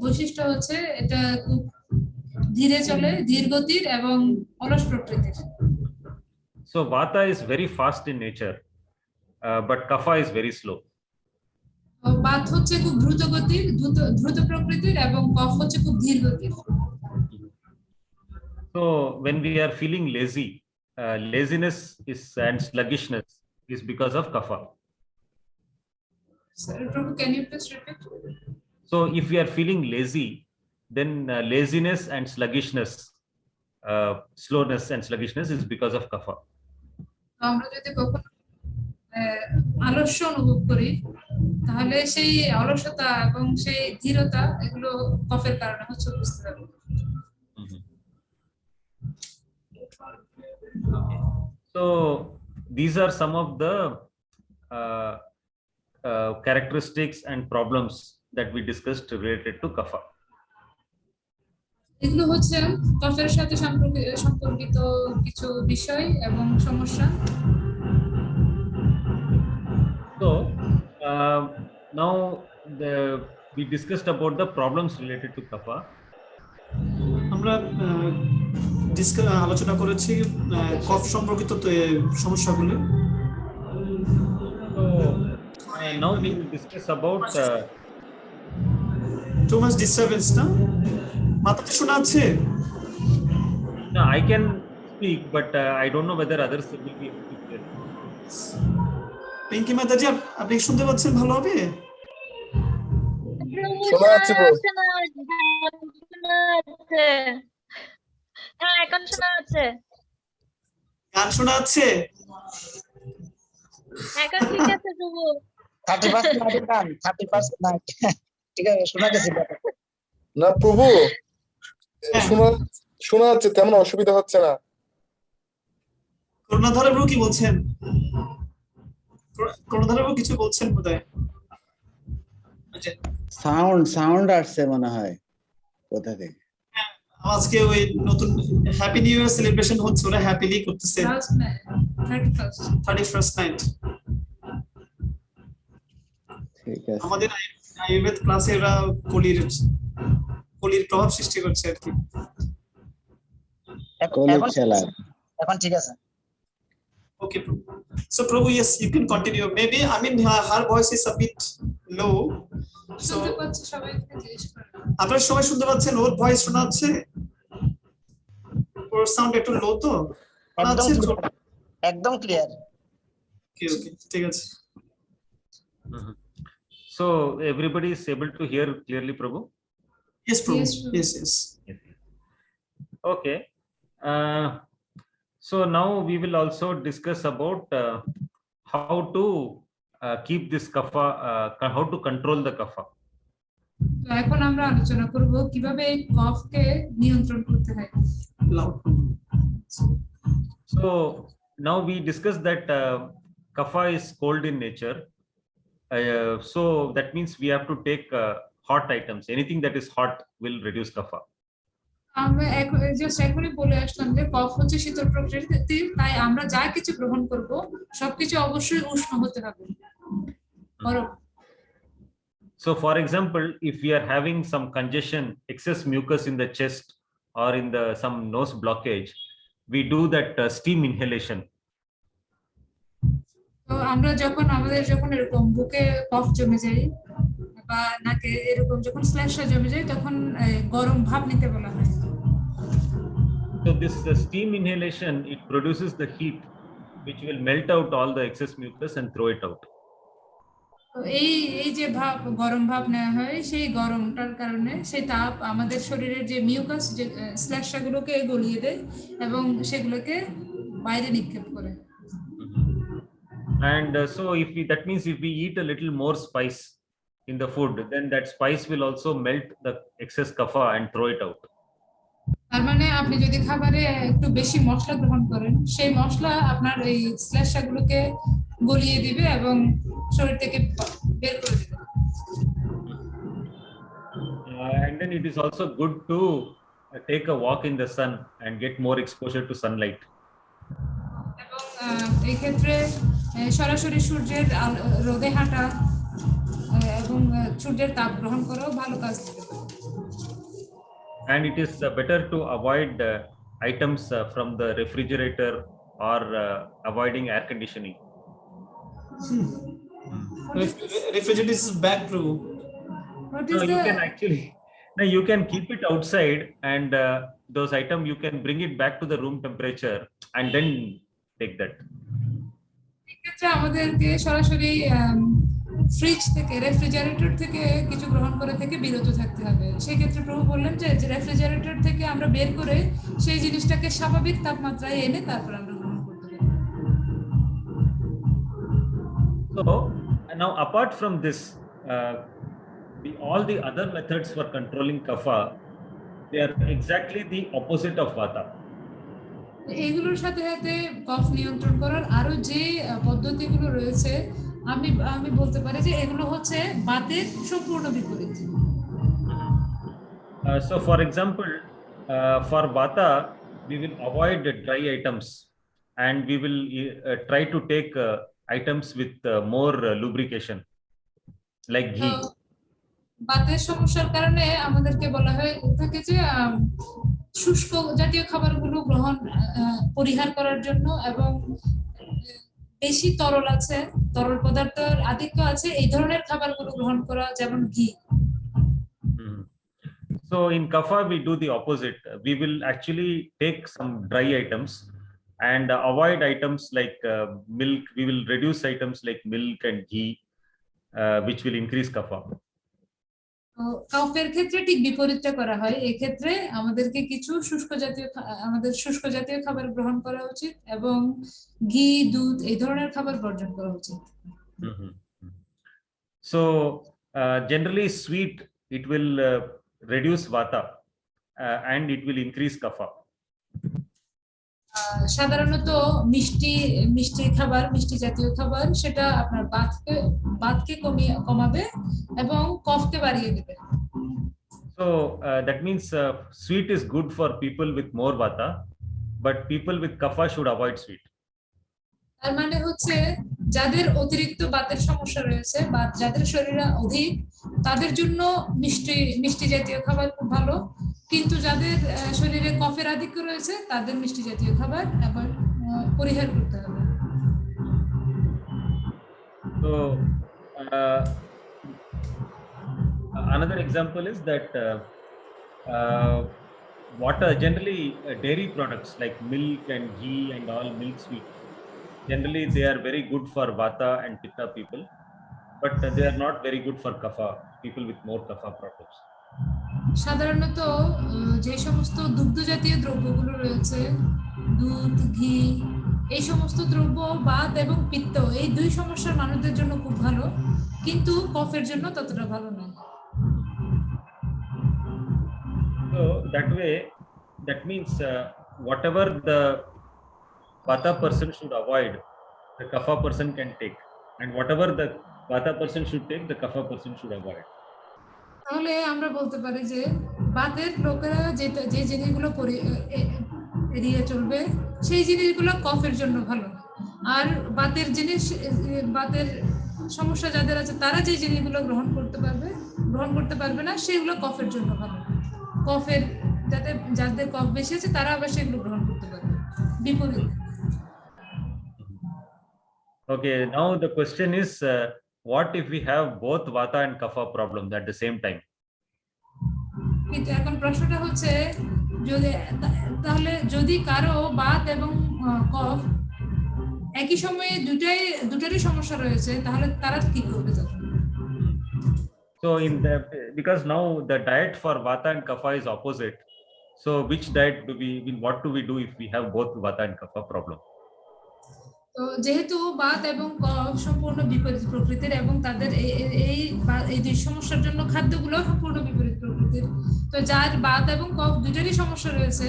বৈশিষ্ট্য হচ্ছে এটা খুব ধীরে চলে, ধীর গতির এবং অলস প্রকৃতির।
So vata is very fast in nature, but kapha is very slow.
Baat হচ্ছে খুব দ্রুত গতির, দ্রুত প্রকৃতির এবং কফ হচ্ছে খুব ধীর গতির।
So when we are feeling lazy, laziness is and sluggishness is because of kapha.
Sir, Prabhu, can you please repeat?
So if we are feeling lazy, then laziness and sluggishness, slowness and sluggishness is because of kapha.
আমরা যদি কখনো আলস্য অনুভব করি তাহলে সেই অলসতা এবং সেই ধীরতা এগুলো কফের কারণে হচ্ছে বুঝতে পারবো।
So these are some of the characteristics and problems that we discussed related to kapha.
এগুলো হচ্ছে কফের সাথে সম্পর্কিত কিছু বিষয় এবং সমস্যা।
So now we discussed about the problems related to kapha.
আমরা আলোচনা করেছি কফ সম্পর্কিত সমস্যাগুলো।
So now we will discuss about
too much disturbance না? মাথাতে শোনা আছে?
no, I can speak, but I don't know whether others will be able to hear.
Pinki মাতাজি আপনি শুনতে পাচ্ছেন ভালোভাবে?
শোনা যাচ্ছে ব্রো। হ্যাঁ, এখন শোনা যাচ্ছে।
গান শোনা যাচ্ছে?
এখন ঠিক আছে প্রভু।
30% গান, 30% না। ঠিক আছে, শোনা গেছে।
না প্রভু,
হ্যাঁ।
শোনা যাচ্ছে, তেমন অসুবিধা হচ্ছে না।
করুণাধর ব্রো কি বলছেন? করুণাধর ব্রো কিছু বলছেন বোধহয়।
সাউন্ড আসছে মনে হয় কোথা থেকে।
আজকে ওই নতুন হ্যাপি নিউ ইয়ার সেলিব্রেশন হচ্ছে, ওরা হ্যাপিলি করতেছে। 31st night.
ঠিক আছে,
আমাদের আয়ুর্বেদ ক্লাসে ওরা কলির প্রভাব সৃষ্টি করছে আর কি।
এখন ঠিক আছে।
Okay, so Prabhu, yes, you can continue. Maybe I mean her voice is a bit low. So
শুনতে পাচ্ছি, সবাইকে জিজ্ঞেস করেন।
আপনারা সবাই শুনতে পাচ্ছেন? ওর ভয়েস শোনা যাচ্ছে? ওর সাউন্ড একটু লো তো?
একদম ক্লিয়ার।
ওকে ঠিক আছে।
So everybody is able to hear clearly, Prabhu?
Yes, Prabhu.
Yes, Prabhu.
Yes.
Okay. So now we will also discuss about how to keep this kapha, how to control the kapha.
তো এখন আমরা আলোচনা করব কিভাবে এই কফকে নিয়ন্ত্রণ করতে হয়।
Loud.
So now we discussed that kapha is cold in nature. So that means we have to take hot items. Anything that is hot will reduce kapha.
আমরা এখনই বলে আসলাম যে কফ হচ্ছে শীতল প্রকৃতির, তাই আমরা যা কিছু গ্রহণ করব সবকিছু অবশ্যই উষ্ণ হতে হবে।
So for example, if we are having some congestion, excess mucus in the chest or in the some nose blockage, we do that steam inhalation.
তো আমরা আমাদের যখন এরকম বুকে কফ জমে যায় বা নাকে এরকম যখন শ্লেষ্মা জমে যায় তখন গরম ভাপ নিতে বলা হয়।
So this steam inhalation, it produces the heat which will melt out all the excess mucus and throw it out.
তো এই যে গরম ভাপ নেওয়া হয়, সেই গরমটার কারণে সেই তাপ আমাদের শরীরের যে মিউকাস যে শ্লেষ্মাগুলোকে গলিয়ে দেয় এবং সেগুলোকে বাইরে নিক্ষেপ করে।
And so that means if we eat a little more spice in the food, then that spice will also melt the excess kapha and throw it out.
তার মানে আপনি যদি খাবারে একটু বেশি মশলা গ্রহণ করেন, সেই মশলা আপনার এই শ্লেষ্মাগুলোকে গলিয়ে দিবে এবং শরীর থেকে বের করে দিবে।
And then it is also good to take a walk in the sun and get more exposure to sunlight.
এবং এই ক্ষেত্রে সরাসরি সূর্যের রোদে হাঁটা এবং সূর্যের তাপ গ্রহণ করাও ভালো কাজ দিতে পারে।
And it is better to avoid items from the refrigerator or avoiding air conditioning.
Refrigerator is bad too.
What
No,
is
you
the
can actually, no, you can keep it outside, and those items you can bring it back to the room temperature and then take that.
ক্ষেত্রে আমাদেরকে সরাসরি fridge থেকে refrigerator থেকে কিছু গ্রহণ করে থেকে বিরত থাকতে হবে। সেই ক্ষেত্রে প্রভু বললেন যে রেফ্রিজারেটর থেকে আমরা বের করে সেই জিনিসটাকে স্বাভাবিক তাপমাত্রায় এনে তারপর আমরা গ্রহণ করতে পারি।
So now, apart from this, all the other methods for controlling kapha, they are exactly the opposite of vata.
এগুলোর সাথে সাথে কফ নিয়ন্ত্রণ করার আরো যে পদ্ধতিগুলো রয়েছে আমি বলতে পারি যে এগুলো হচ্ছে বাতের সম্পূর্ণ বিপরীত।
So for example, for vata, we will avoid dry items, and we will try to take items with more lubrication, like ghee.
বাতের সমস্যার কারণে আমাদেরকে বলা হয় থাকে যে শুষ্ক জাতীয় খাবারগুলো পরিহার করার জন্য এবং বেশি তরল পদার্থের আধিক্য আছে এই ধরনের খাবারগুলো গ্রহণ করা, যেমন ঘি।
So in kapha we do the opposite. We will actually take some dry items and avoid items like milk. We will reduce items like milk and ghee, which will increase kapha.
কফের ক্ষেত্রে ঠিক বিপরীতটা করা হয়। এই ক্ষেত্রে আমাদেরকে কিছু শুষ্ক জাতীয় খাবার গ্রহণ করা উচিত এবং ঘি, দুধ এই ধরনের খাবার বর্জন করা উচিত।
So generally sweet, it will reduce vata and it will increase kapha.
সাধারণত মিষ্টি জাতীয় খাবার সেটা আপনার বাতকে কমাবে এবং কফকে বাড়িয়ে দেবে।
So that means sweet is good for people with more vata, but people with kapha should avoid sweet.
তার মানে হচ্ছে যাদের অতিরিক্ত বাতের সমস্যা রয়েছে বা যাদের শরীরে অধিক, তাদের জন্য মিষ্টি জাতীয় খাবার খুব ভালো, কিন্তু যাদের শরীরে কফের আধিক্য রয়েছে তাদের মিষ্টি জাতীয় খাবার পরিহার করতে হবে।
So another example is that water, generally dairy products like milk and ghee and all milk sweet, generally they are very good for vata and pitta people, but they are not very good for kapha, people with more kapha problems.
সাধারণত যে সমস্ত দুগ্ধ জাতীয় দ্রব্যগুলো রয়েছে, দুধ, ঘি, এই সমস্ত দ্রব্য বাত এবং পিত্ত এই দুই সমস্যার মানুষদের জন্য খুব ভালো, কিন্তু কফের জন্য ততটা ভালো নয়।
So that way, that means whatever the vata person should avoid, the kapha person can take, and whatever the vata person should take, the kapha person should avoid.
তাহলে আমরা বলতে পারি যে বাতের লোকেরা যে জিনিসগুলো এড়িয়ে চলবে সেই জিনিসগুলো কফের জন্য ভালো, আর বাতের সমস্যা যাদের আছে তারা যে জিনিসগুলো গ্রহণ করতে পারবে না সেগুলো কফের জন্য ভালো। যাদের কফ বেশি আছে তারা আবার সেগুলো গ্রহণ করতে পারবে, বিপরীত।
Okay, now the question is, what if we have both vata and kapha problems at the same time?
কিন্তু এখন প্রশ্নটা হচ্ছে যদি কারো বাত এবং কফ একই সময়ে দুটারই সমস্যা রয়েছে তাহলে তারা কি করবে তখন?
So because now the diet for vata and kapha is opposite, so which diet what do we do if we have both vata and kapha problem?
তো যেহেতু বাত এবং কফ সম্পূর্ণ বিপরীত প্রকৃতির এবং তাদের এই দুই সমস্যার জন্য খাদ্যগুলো সম্পূর্ণ বিপরীত প্রকৃতির, তো যার বাত এবং কফ দুটারই সমস্যা রয়েছে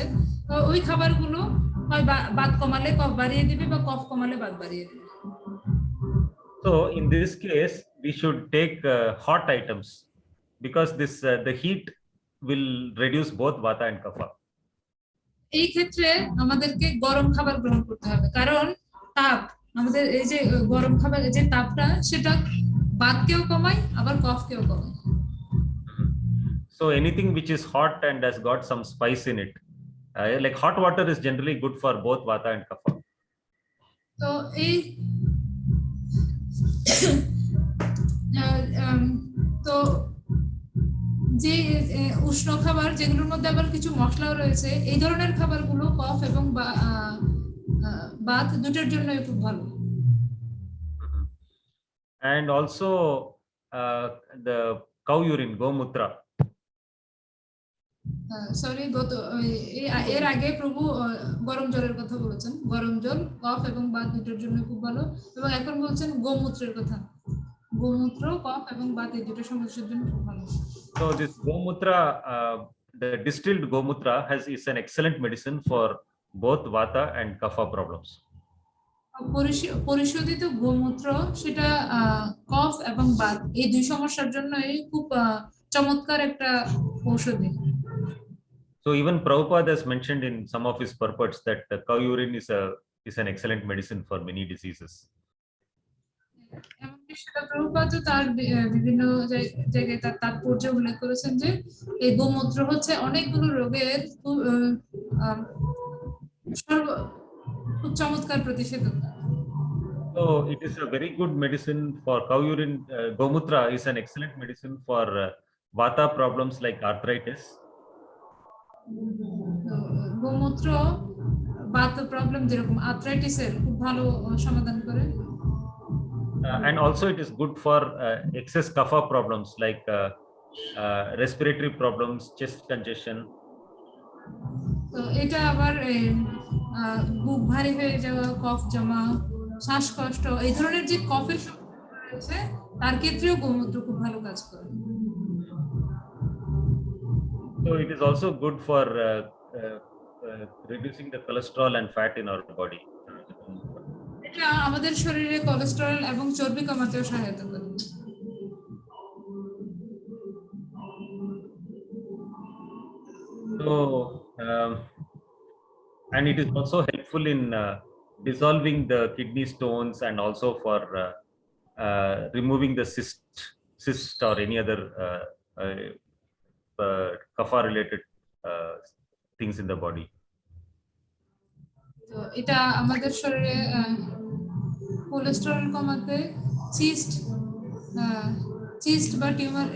তো ওই খাবারগুলো হয় বাত কমালে কফ বাড়িয়ে দিবে বা কফ কমালে বাত বাড়িয়ে দিবে।
So in this case, we should take hot items because this the heat will reduce both vata and kapha.
এই ক্ষেত্রে আমাদেরকে গরম খাবার গ্রহণ করতে হবে, কারণ তাপ আমাদের এই যে গরম খাবার যে তাপটা সেটা বাতকেও কমায় আবার কফকেও কমায়।
So anything which is hot and has got some spice in it, like hot water is generally good for both vata and kapha.
তো এই তো যে উষ্ণ খাবার যেগুলোর মধ্যে আবার কিছু মশলাও রয়েছে, এই ধরনের খাবারগুলো কফ এবং বাত দুটোর জন্যই খুব ভালো।
And also the cow urine, gomutra.
Sorry, এর আগে প্রভু গরম জলের কথা বলেছেন, গরম জল কফ এবং বাত দুটোর জন্য খুব ভালো, এবং এখন বলছেন গোমূত্রের কথা, গোমূত্র কফ এবং বাত এই দুটো সমস্যার জন্য খুব ভালো।
So this gomutra, the distilled gomutra is an excellent medicine for both vata and kapha problems.
পরিশোধিত গোমূত্র সেটা কফ এবং বাত এই দুই সমস্যার জন্য খুব চমৎকার একটা ঔষধি।
So even Prabhupada has mentioned in some of his purports that the cow urine is an excellent medicine for many diseases.
এমনকি সেটা প্রভুপাদ তার বিভিন্ন জায়গায় তার তাৎপর্য উল্লেখ করেছেন যে এই গোমূত্র হচ্ছে অনেকগুলো রোগের খুব চমৎকার প্রতিষেধক।
So it is a very good medicine for cow urine. Gomutra is an excellent medicine for vata problems like arthritis.
গোমূত্র Baat problem যেরকম আর্থ্রাইটিসের খুব ভালো সমাধান করে।
And also it is good for excess kapha problems like respiratory problems, chest congestion.
তো এটা আবার বুক ভারী হয়ে যাওয়া, কফ জমা, শ্বাসকষ্ট, এই ধরনের যে কফের সমস্যা রয়েছে তার ক্ষেত্রেও গোমূত্র খুব ভালো কাজ করে।
So it is also good for reducing the cholesterol and fat in our body.
এটা আমাদের শরীরে কোলেস্টেরল এবং চর্বি কমাতেও সহায়তা করে।
So and it is also helpful in dissolving the kidney stones and also for removing the cyst or any other kapha related things in the body.
তো এটা আমাদের শরীরে কোলেস্টেরল কমাতে, সিস্ট বা টিউমার,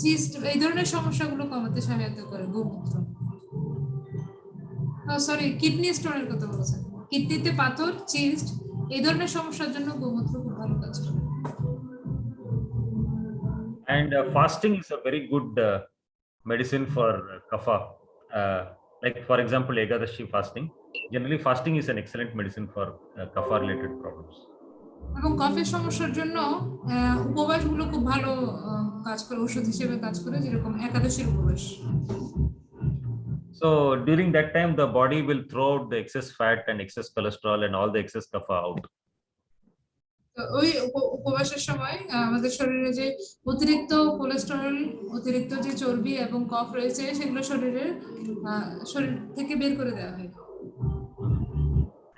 সিস্ট এই ধরনের সমস্যাগুলো কমাতে সহায়তা করে গোমূত্র। সরি, কিডনি স্টোনের কথা বলেছেন, কিডনিতে পাথর, সিস্ট এই ধরনের সমস্যার জন্য গোমূত্র খুব ভালো কাজ করে।
And fasting is a very good medicine for kapha. Like for example, Ekadashi fasting. Generally, fasting is an excellent medicine for kapha related problems.
এবং কফের সমস্যার জন্য উপবাসগুলো খুব ভালো কাজ করে, ঔষধ হিসেবে কাজ করে, যেরকম একাদশীর উপবাস।
So during that time, the body will throw out the excess fat and excess cholesterol and all the excess kapha out.
তো ওই উপবাসের সময় আমাদের শরীরে যে অতিরিক্ত কোলেস্টেরল, অতিরিক্ত যে চর্বি এবং কফ রয়েছে সেগুলো শরীর থেকে বের করে দেওয়া হয়।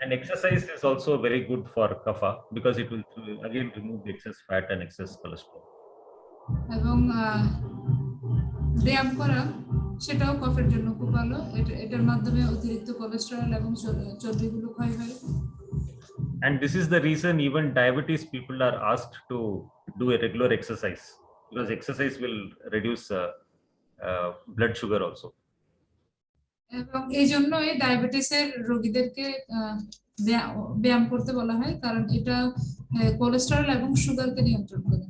And exercise is also very good for kapha because it will again remove the excess fat and excess cholesterol.
এবং ব্যায়াম করা সেটাও কফের জন্য খুব ভালো, এটার মাধ্যমে অতিরিক্ত কোলেস্টেরল এবং চর্বিগুলো ক্ষয় হয়।
And this is the reason even diabetes people are asked to do a regular exercise because exercise will reduce blood sugar also.
এবং এই জন্য এই ডায়াবেটিসের রোগীদেরকে ব্যায়াম করতে বলা হয়, কারণ এটা কোলেস্টেরল এবং সুগারকে নিয়ন্ত্রণ করে।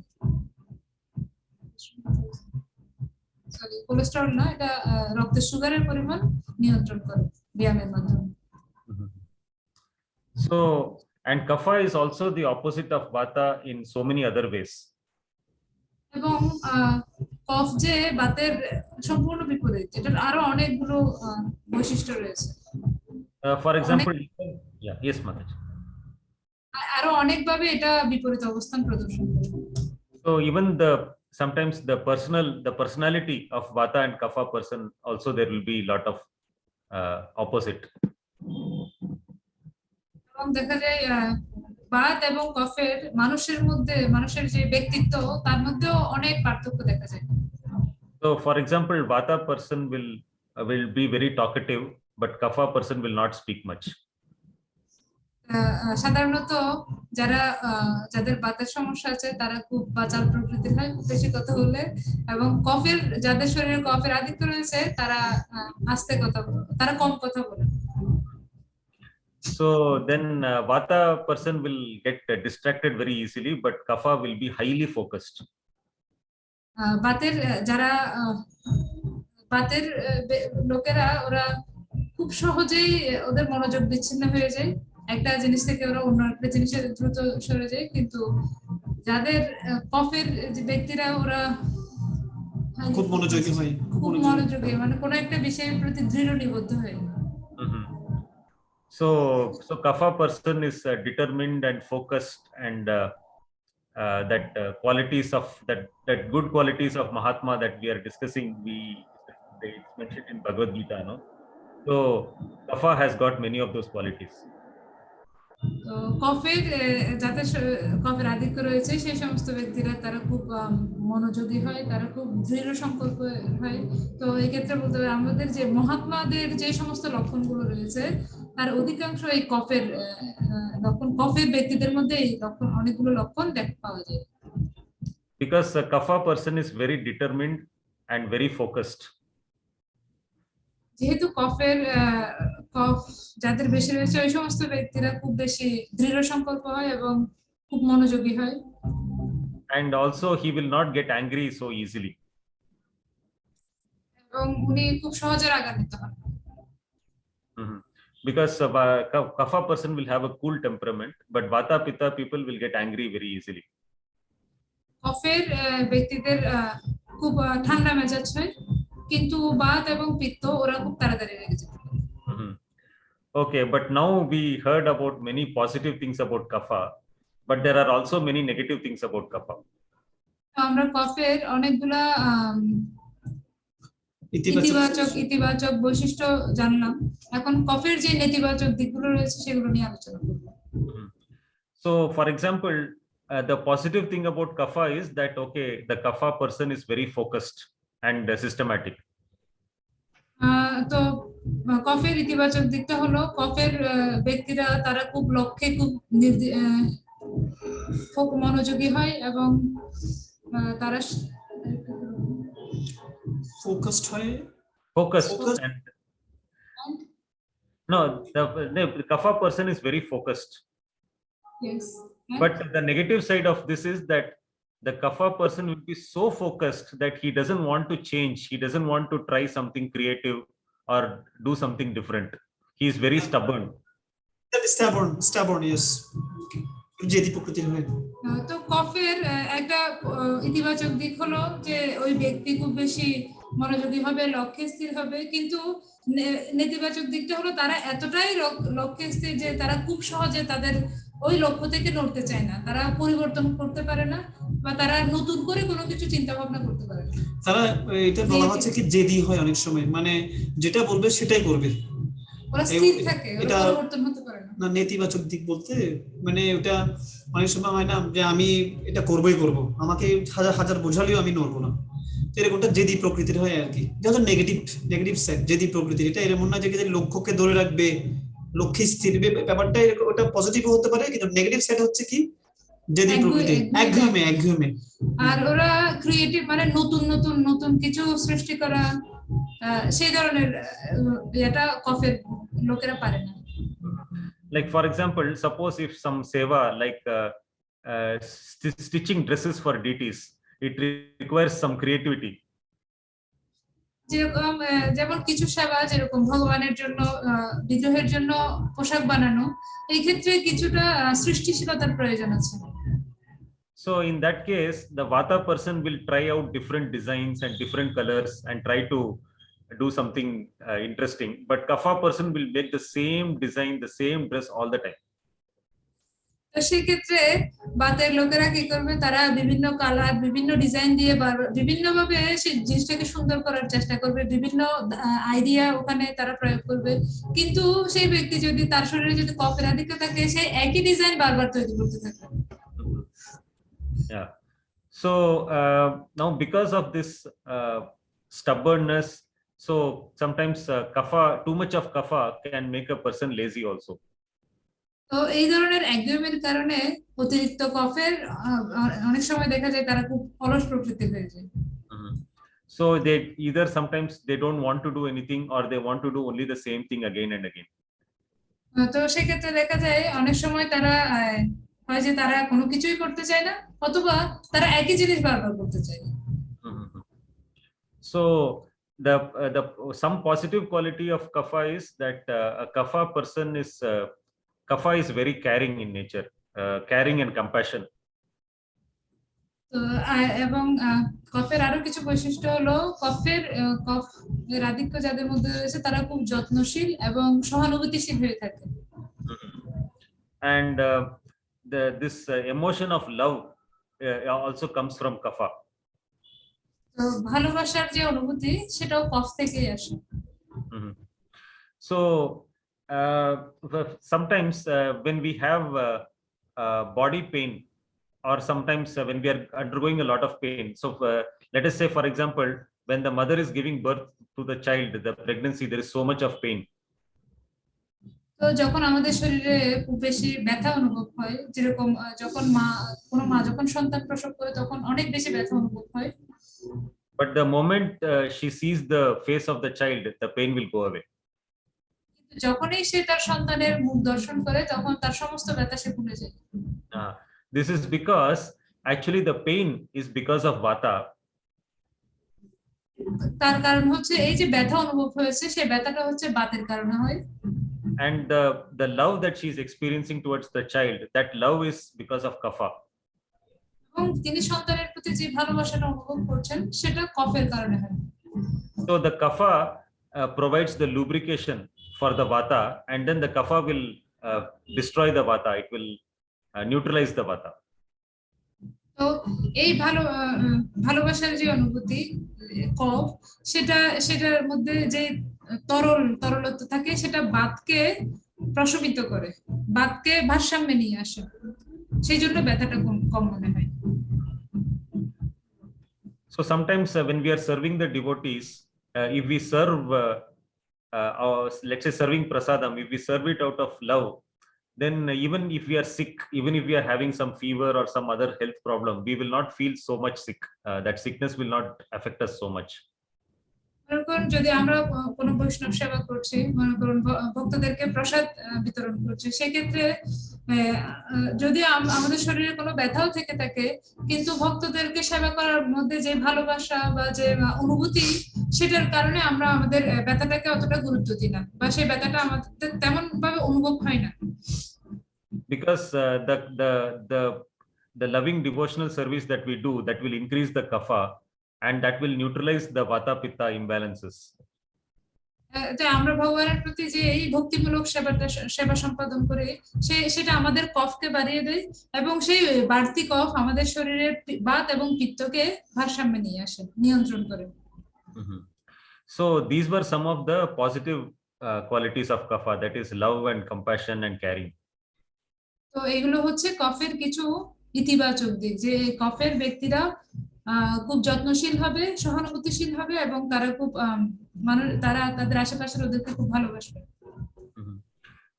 সরি, কোলেস্টেরল না, এটা রক্তে সুগারের পরিমাণ নিয়ন্ত্রণ করে ব্যায়ামের মাধ্যমে।
So, and kapha is also the opposite of vata in so many other ways.
এবং কফ যে বাতের সম্পূর্ণ বিপরীত, এটার আরো অনেকগুলো বৈশিষ্ট্য রয়েছে।
For example, yeah, yes, Mataji.
আরো অনেকভাবে এটা বিপরীত অবস্থান প্রদর্শন করে।
So even sometimes the personality of Vata and Kapha person also there will be lot of opposite.
এবং দেখা যায় বাত এবং কফের মানুষের যে ব্যক্তিত্ব তার মধ্যেও অনেক পার্থক্য দেখা যায়।
So for example, Vata person will be very talkative, but Kapha person will not speak much.
সাধারণত যাদের বাতের সমস্যা আছে তারা খুব বাচাল প্রকৃতির হয়, খুব বেশি কথা বলে, এবং যাদের শরীরে কফের আধিক্য রয়েছে তারা আস্তে কথা বলে, তারা কম কথা বলে।
So then Vata person will get distracted very easily, but Kapha will be highly focused.
বাতের লোকেরা ওরা খুব সহজেই ওদের মনোযোগ বিচ্ছিন্ন হয়ে যায়, একটা জিনিস থেকে ওরা অন্য একটা জিনিসে দ্রুত সরে যায়, কিন্তু যাদের কফের যে ব্যক্তিরা ওরা
খুব মনোযোগী হয়,
খুব মনোযোগী, মানে কোনো একটা বিষয়ের প্রতি দৃঢ় নিবদ্ধ হয়।
So Kapha person is determined and focused, and that qualities of that good qualities of Mahatma that we are discussing, it's mentioned in Bhagavad Gita, no? So Kapha has got many of those qualities.
তো যাদের কফের আধিক্য রয়েছে সেই সমস্ত ব্যক্তিরা তারা খুব মনোযোগী হয়, তারা খুব দৃঢ় সংকল্প হয়। তো এই ক্ষেত্রে বলতে হবে আমাদের যে মহাত্মাদের যে সমস্ত লক্ষণগুলো রয়েছে তার অধিকাংশ এই কফের ব্যক্তিদের মধ্যে এই লক্ষণ, অনেকগুলো লক্ষণ দেখা পাওয়া যায়।
Because a Kapha person is very determined and very focused.
যেহেতু কফ যাদের বেশি রয়েছে ওই সমস্ত ব্যক্তিরা খুব বেশি দৃঢ় সংকল্প হয় এবং খুব মনোযোগী হয়।
And also he will not get angry so easily.
এবং উনি খুব সহজে রাগান্বিত হন।
Because Kapha person will have a cool temperament, but Vata Pitta people will get angry very easily.
কফের ব্যক্তিদের খুব ঠান্ডা মেজাজ হয়, কিন্তু বাত এবং পিত্ত ওরা খুব তাড়াতাড়ি রেগে যায়।
Okay, but now we heard about many positive things about Kapha, but there are also many negative things about Kapha.
আমরা কফের অনেকগুলা ইতিবাচক বৈশিষ্ট্য জানলাম, এখন কফের যে নেতিবাচক দিকগুলো রয়েছে সেগুলো নিয়ে আলোচনা করব।
So for example, the positive thing about Kapha is that okay, the Kapha person is very focused and systematic.
তো কফের ইতিবাচক দিকটা হলো কফের ব্যক্তিরা তারা খুব লক্ষ্যে খুব মনোযোগী হয় এবং তারা
ফোকাসড হয়।
And no, the Kapha person is very focused.
Yes.
But the negative side of this is that the Kapha person will be so focused that he doesn't want to change. He doesn't want to try something creative or do something different. He is very stubborn.
Stubborn, yes. জেদি প্রকৃতির হয়।
তো কফের একটা ইতিবাচক দিক হলো যে ওই ব্যক্তি খুব বেশি মনোযোগী হবে, লক্ষ্যে স্থির হবে, কিন্তু নেতিবাচক দিকটা হলো তারা এতটাই লক্ষ্যে স্থির যে তারা খুব সহজে তাদের ওই লক্ষ্য থেকে নড়তে চায় না, তারা পরিবর্তন করতে পারে না বা তারা নতুন করে কোনো কিছু চিন্তা ভাবনা করতে পারে না।
তারা এটা বলা হচ্ছে কি জেদি হয় অনেক সময়, মানে যেটা বলবে সেটাই করবে,
ওরা স্থির থাকে, ওরা পরিবর্তন হতে পারে না।
না, নেতিবাচক দিক বলতে মানে ওটা অনেক সময় হয় না যে আমি এটা করবই করব, আমাকে হাজার বোঝালেও আমি নড়বো না, এরকমটা জেদি প্রকৃতির হয় আর কি। এটা হচ্ছে নেগেটিভ সাইড জেদি প্রকৃতির। এটা এরকম না যে লক্ষ্যকে ধরে রাখবে, লক্ষ্যে স্থির ব্যাপারটা ওটা পজিটিভ হতে পারে, কিন্তু নেগেটিভ সাইড হচ্ছে কি জেদি প্রকৃতি, একঘেয়েমে। আর
ওরা ক্রিয়েটিভ মানে নতুন কিছু সৃষ্টি করা, সেই ধরনের এটা কফের লোকেরা পারে না।
Like for example, suppose if some seva like stitching dresses for deities, it requires some creativity.
যেমন কিছু সেবা যেরকম ভগবানের জন্য বিগ্রহের জন্য পোশাক বানানো, এই ক্ষেত্রে কিছুটা সৃষ্টিশীলতার প্রয়োজন আছে।
So in that case, the Vata person will try out different designs and different colors and try to do something interesting, but Kapha person will make the same design, the same dress all the time.
তো সেক্ষেত্রে বাতের লোকেরা কি করবে, তারা বিভিন্ন colour বিভিন্ন design দিয়ে বিভিন্ন ভাবে সেই জিনিসটাকে সুন্দর করার চেষ্টা করবে, বিভিন্ন আইডিয়া ওখানে তারা প্রয়োগ করবে, কিন্তু সেই ব্যক্তি যদি তার শরীরে যদি কফের আধিক্য থাকে, সে একই ডিজাইন বারবার তৈরি করতে থাকবে।
Yeah. So now because of this stubbornness, so sometimes kapha, too much of kapha can make a person lazy also.
তো এই ধরনের একগুঁয়েমির কারণে অতিরিক্ত কফের অনেক সময় দেখা যায় তারা খুব অলস প্রকৃতির হয়ে যায়।
So they either sometimes they don't want to do anything, or they want to do only the same thing again and again.
তো সেক্ষেত্রে দেখা যায় অনেক সময় তারা হয় যে তারা কোনো কিছুই করতে চায় না, অথবা তারা একই জিনিস বারবার করতে চায়।
So the some positive quality of kapha is that a kapha person is kapha is very caring in nature, caring and compassion.
তো এবং কফের আরো কিছু বৈশিষ্ট্য হলো, কফের আধিক্য যাদের মধ্যে রয়েছে তারা খুব যত্নশীল এবং সহানুভূতিশীল হয়ে থাকে।
And this emotion of love also comes from kapha.
তো ভালোবাসার যে অনুভূতি সেটাও কফ থেকেই আসে।
So sometimes when we have body pain, or sometimes when we are undergoing a lot of pain, so let us say for example when the mother is giving birth to the child, the pregnancy, there is so much of pain.
তো যখন আমাদের শরীরে খুব বেশি ব্যথা অনুভব হয়, যেরকম যখন কোনো মা যখন সন্তান প্রসব করে তখন অনেক বেশি ব্যথা অনুভব হয়,
but the moment she sees the face of the child, the pain will go away.
যখনই সে তার সন্তানের মুখ দর্শন করে তখন তার সমস্ত ব্যথা সে ভুলে যায়।
This is because actually the pain is because of vata.
তার কারণ হচ্ছে এই যে ব্যথা অনুভব হয়েছে, সেই ব্যথাটা হচ্ছে বাতের কারণে হয়।
And the love that she is experiencing towards the child, that love is because of kapha.
এবং তিনি সন্তানের প্রতি যে ভালোবাসাটা অনুভব করছেন সেটা কফের কারণে হয়।
So the kapha provides the lubrication for the vata, and then the kapha will destroy the vata. It will neutralize the vata.
তো এই ভালোবাসার যে অনুভূতি কফ, সেটার মধ্যে যে তরলত্ব থাকে সেটা বাতকে প্রশমিত করে, বাতকে ভারসাম্যে নিয়ে আসে, সেই জন্য ব্যথাটা কম মনে হয়।
So sometimes when we are serving the devotees, if we serve let's say serving prasadam, if we serve it out of love, then even if we are sick, even if we are having some fever or some other health problem, we will not feel so much sick. That sickness will not affect us so much.
মনে করুন যদি আমরা কোনো বৈষ্ণব সেবা করছি, মনে করুন ভক্তদেরকে প্রসাদ বিতরণ করছি, সেক্ষেত্রে যদি আমাদের শরীরে কোনো ব্যথাও থেকে থাকে, কিন্তু ভক্তদেরকে সেবা করার মধ্যে যে ভালোবাসা বা যে অনুভূতি, সেটার কারণে আমরা আমাদের ব্যথাটাকে অতটা গুরুত্ব দিই না, বা সেই ব্যথাটা আমাদের তেমন ভাবে অনুভব হয় না।
Because the loving devotional service that we do, that will increase the kapha, and that will neutralize the vata pitta imbalances.
যে আমরা ভগবানের প্রতি যে এই ভক্তিমূলক সেবা সম্পাদন করে সেটা আমাদের কফকে বাড়িয়ে দেয়, এবং সেই বাড়তি কফ আমাদের শরীরের বাত এবং পিত্তকে ভারসাম্যে নিয়ে আসে, নিয়ন্ত্রণ করে।
So these were some of the positive qualities of kapha, that is love and compassion and caring.
তো এগুলো হচ্ছে কফের কিছু ইতিবাচক দিক, যে কফের ব্যক্তিরা খুব যত্নশীল হবে, সহানুভূতিশীল হবে, এবং তারা খুব তারা তাদের আশেপাশের ওদেরকে খুব ভালোবাসবে।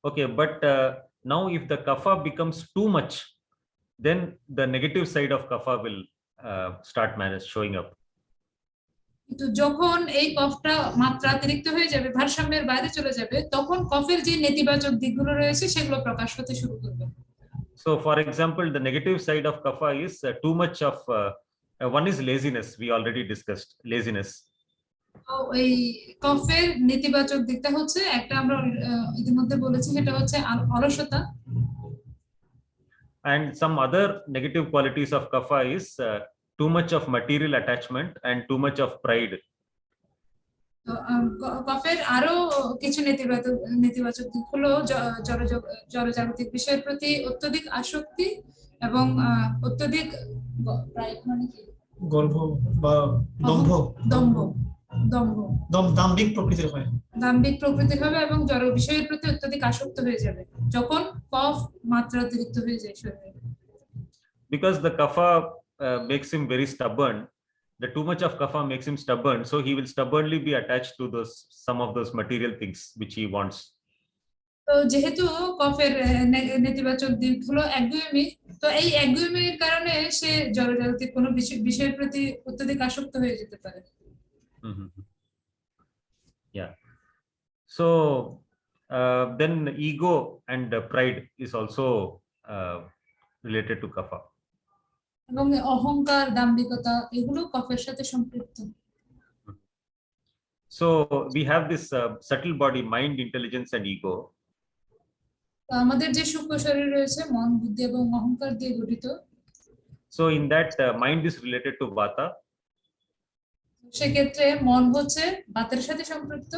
Okay, but now if the kapha becomes too much, then the negative side of kapha will start showing up.
কিন্তু যখন এই কফটা মাত্রাতিরিক্ত হয়ে যাবে, ভারসাম্যের বাইরে চলে যাবে, তখন কফের যে নেতিবাচক দিকগুলো রয়েছে সেগুলো প্রকাশ হতে শুরু করবে।
So for example, the negative side of kapha is too much of one is laziness. We already discussed laziness.
তো এই কফের নেতিবাচক দিকটা হচ্ছে একটা, আমরা ইতিমধ্যে বলেছি, সেটা হচ্ছে অলসতা।
And some other negative qualities of kapha is too much of material attachment and too much of pride.
তো কফের আরো কিছু নেতিবাচক নেতিবাচক দিক হলো জড়জাগতিক বিষয়ের প্রতি অত্যধিক আসক্তি এবং অত্যধিক মানে কি
গর্ব বা দম্ভ
দম্ভ দম্ভ
দাম্ভিক প্রকৃতির হয়।
দাম্ভিক প্রকৃতির হবে এবং জড় বিষয়ের প্রতি অত্যধিক আসক্ত হয়ে যাবে যখন কফ মাত্রাতিরিক্ত হয়ে যায় শরীরে।
Because the kapha makes him very stubborn. The too much of kapha makes him stubborn, so he will stubbornly be attached to some of those material things which he wants.
তো যেহেতু কফের নেতিবাচক দিক হলো একগুঁয়েমি, তো এই একগুঁয়েমির কারণে সে জড়জাগতিক কোনো বিষয়ের প্রতি অত্যধিক আসক্ত হয়ে যেতে পারে।
Yeah. So then ego and pride is also related to kapha.
এবং অহংকার, দাম্ভিকতা এগুলো কফের সাথে সম্পৃক্ত।
So we have this subtle body, mind, intelligence, and ego.
তো আমাদের যে সূক্ষ্ম শরীর রয়েছে মন, বুদ্ধি এবং অহংকার দিয়ে গঠিত।
So in that mind is related to vata.
সেক্ষেত্রে মন হচ্ছে বাতের সাথে সম্পৃক্ত।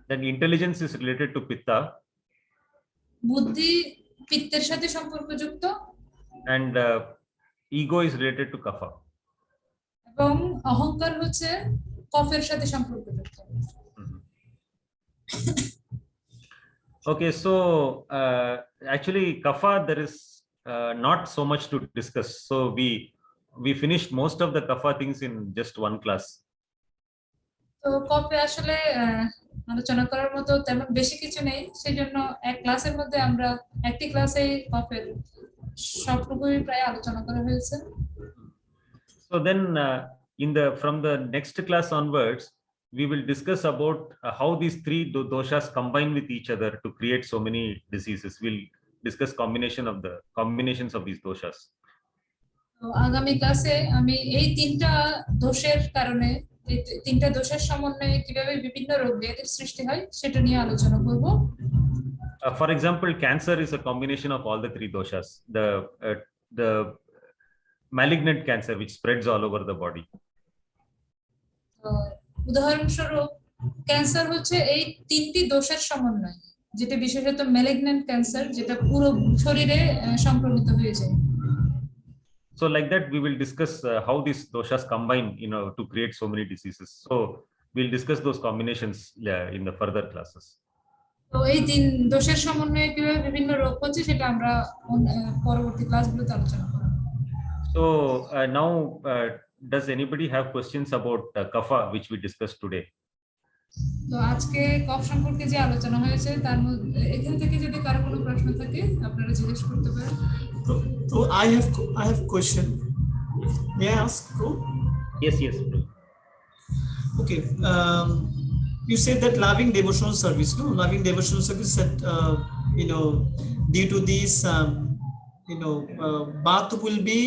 Then intelligence is related to pitta.
বুদ্ধি পিত্তের সাথে সম্পর্কযুক্ত।
And ego is related to kapha.
এবং অহংকার হচ্ছে কফের সাথে সম্পর্কযুক্ত।
Okay, so actually kapha there is not so much to discuss. So we finished most of the kapha things in just one class.
তো coffee আসলে আলোচনা করার মতো তেমন বেশি কিছু নেই, সেজন্য এক ক্লাসের মধ্যে আমরা একটি ক্লাসে কফের সবটুকুই প্রায় আলোচনা করা হয়েছে।
So then from the next class onwards we will discuss about how these three doshas combine with each other to create so many diseases. We'll discuss combinations of these doshas.
তো আগামী ক্লাসে আমি এই তিনটা দোষের কারণে, এই তিনটা দোষের সমন্বয়ে কিভাবে বিভিন্ন রোগ ব্যাধির সৃষ্টি হয় সেটা নিয়ে আলোচনা করব।
For example, cancer is a combination of all the three doshas. The malignant cancer which spreads all over the body.
উদাহরণস্বরূপ ক্যান্সার হচ্ছে এই তিনটি দোষের সমন্বয়, যেটা বিশেষত ম্যালিগন্যান্ট ক্যান্সার, যেটা পুরো শরীরে সংক্রমিত হয়ে যায়।
So like that we will discuss how these doshas combine, to create so many diseases. So we'll discuss those combinations in the further classes.
তো এই তিন দোষের সমন্বয়ে কিভাবে বিভিন্ন রোগ হচ্ছে সেটা আমরা পরবর্তী ক্লাসগুলোতে আলোচনা করব।
So now does anybody have questions about kapha which we discussed today?
তো আজকে কফ সম্পর্কে যে আলোচনা হয়েছে তার মধ্যে এখান থেকে যদি কারো কোনো প্রশ্ন থাকে আপনারা জিজ্ঞেস করতে পারেন।
So I have question. May I ask, bro?
Yes, bro.
Okay. You said that loving devotional service, no? Loving devotional service that due to this bath will be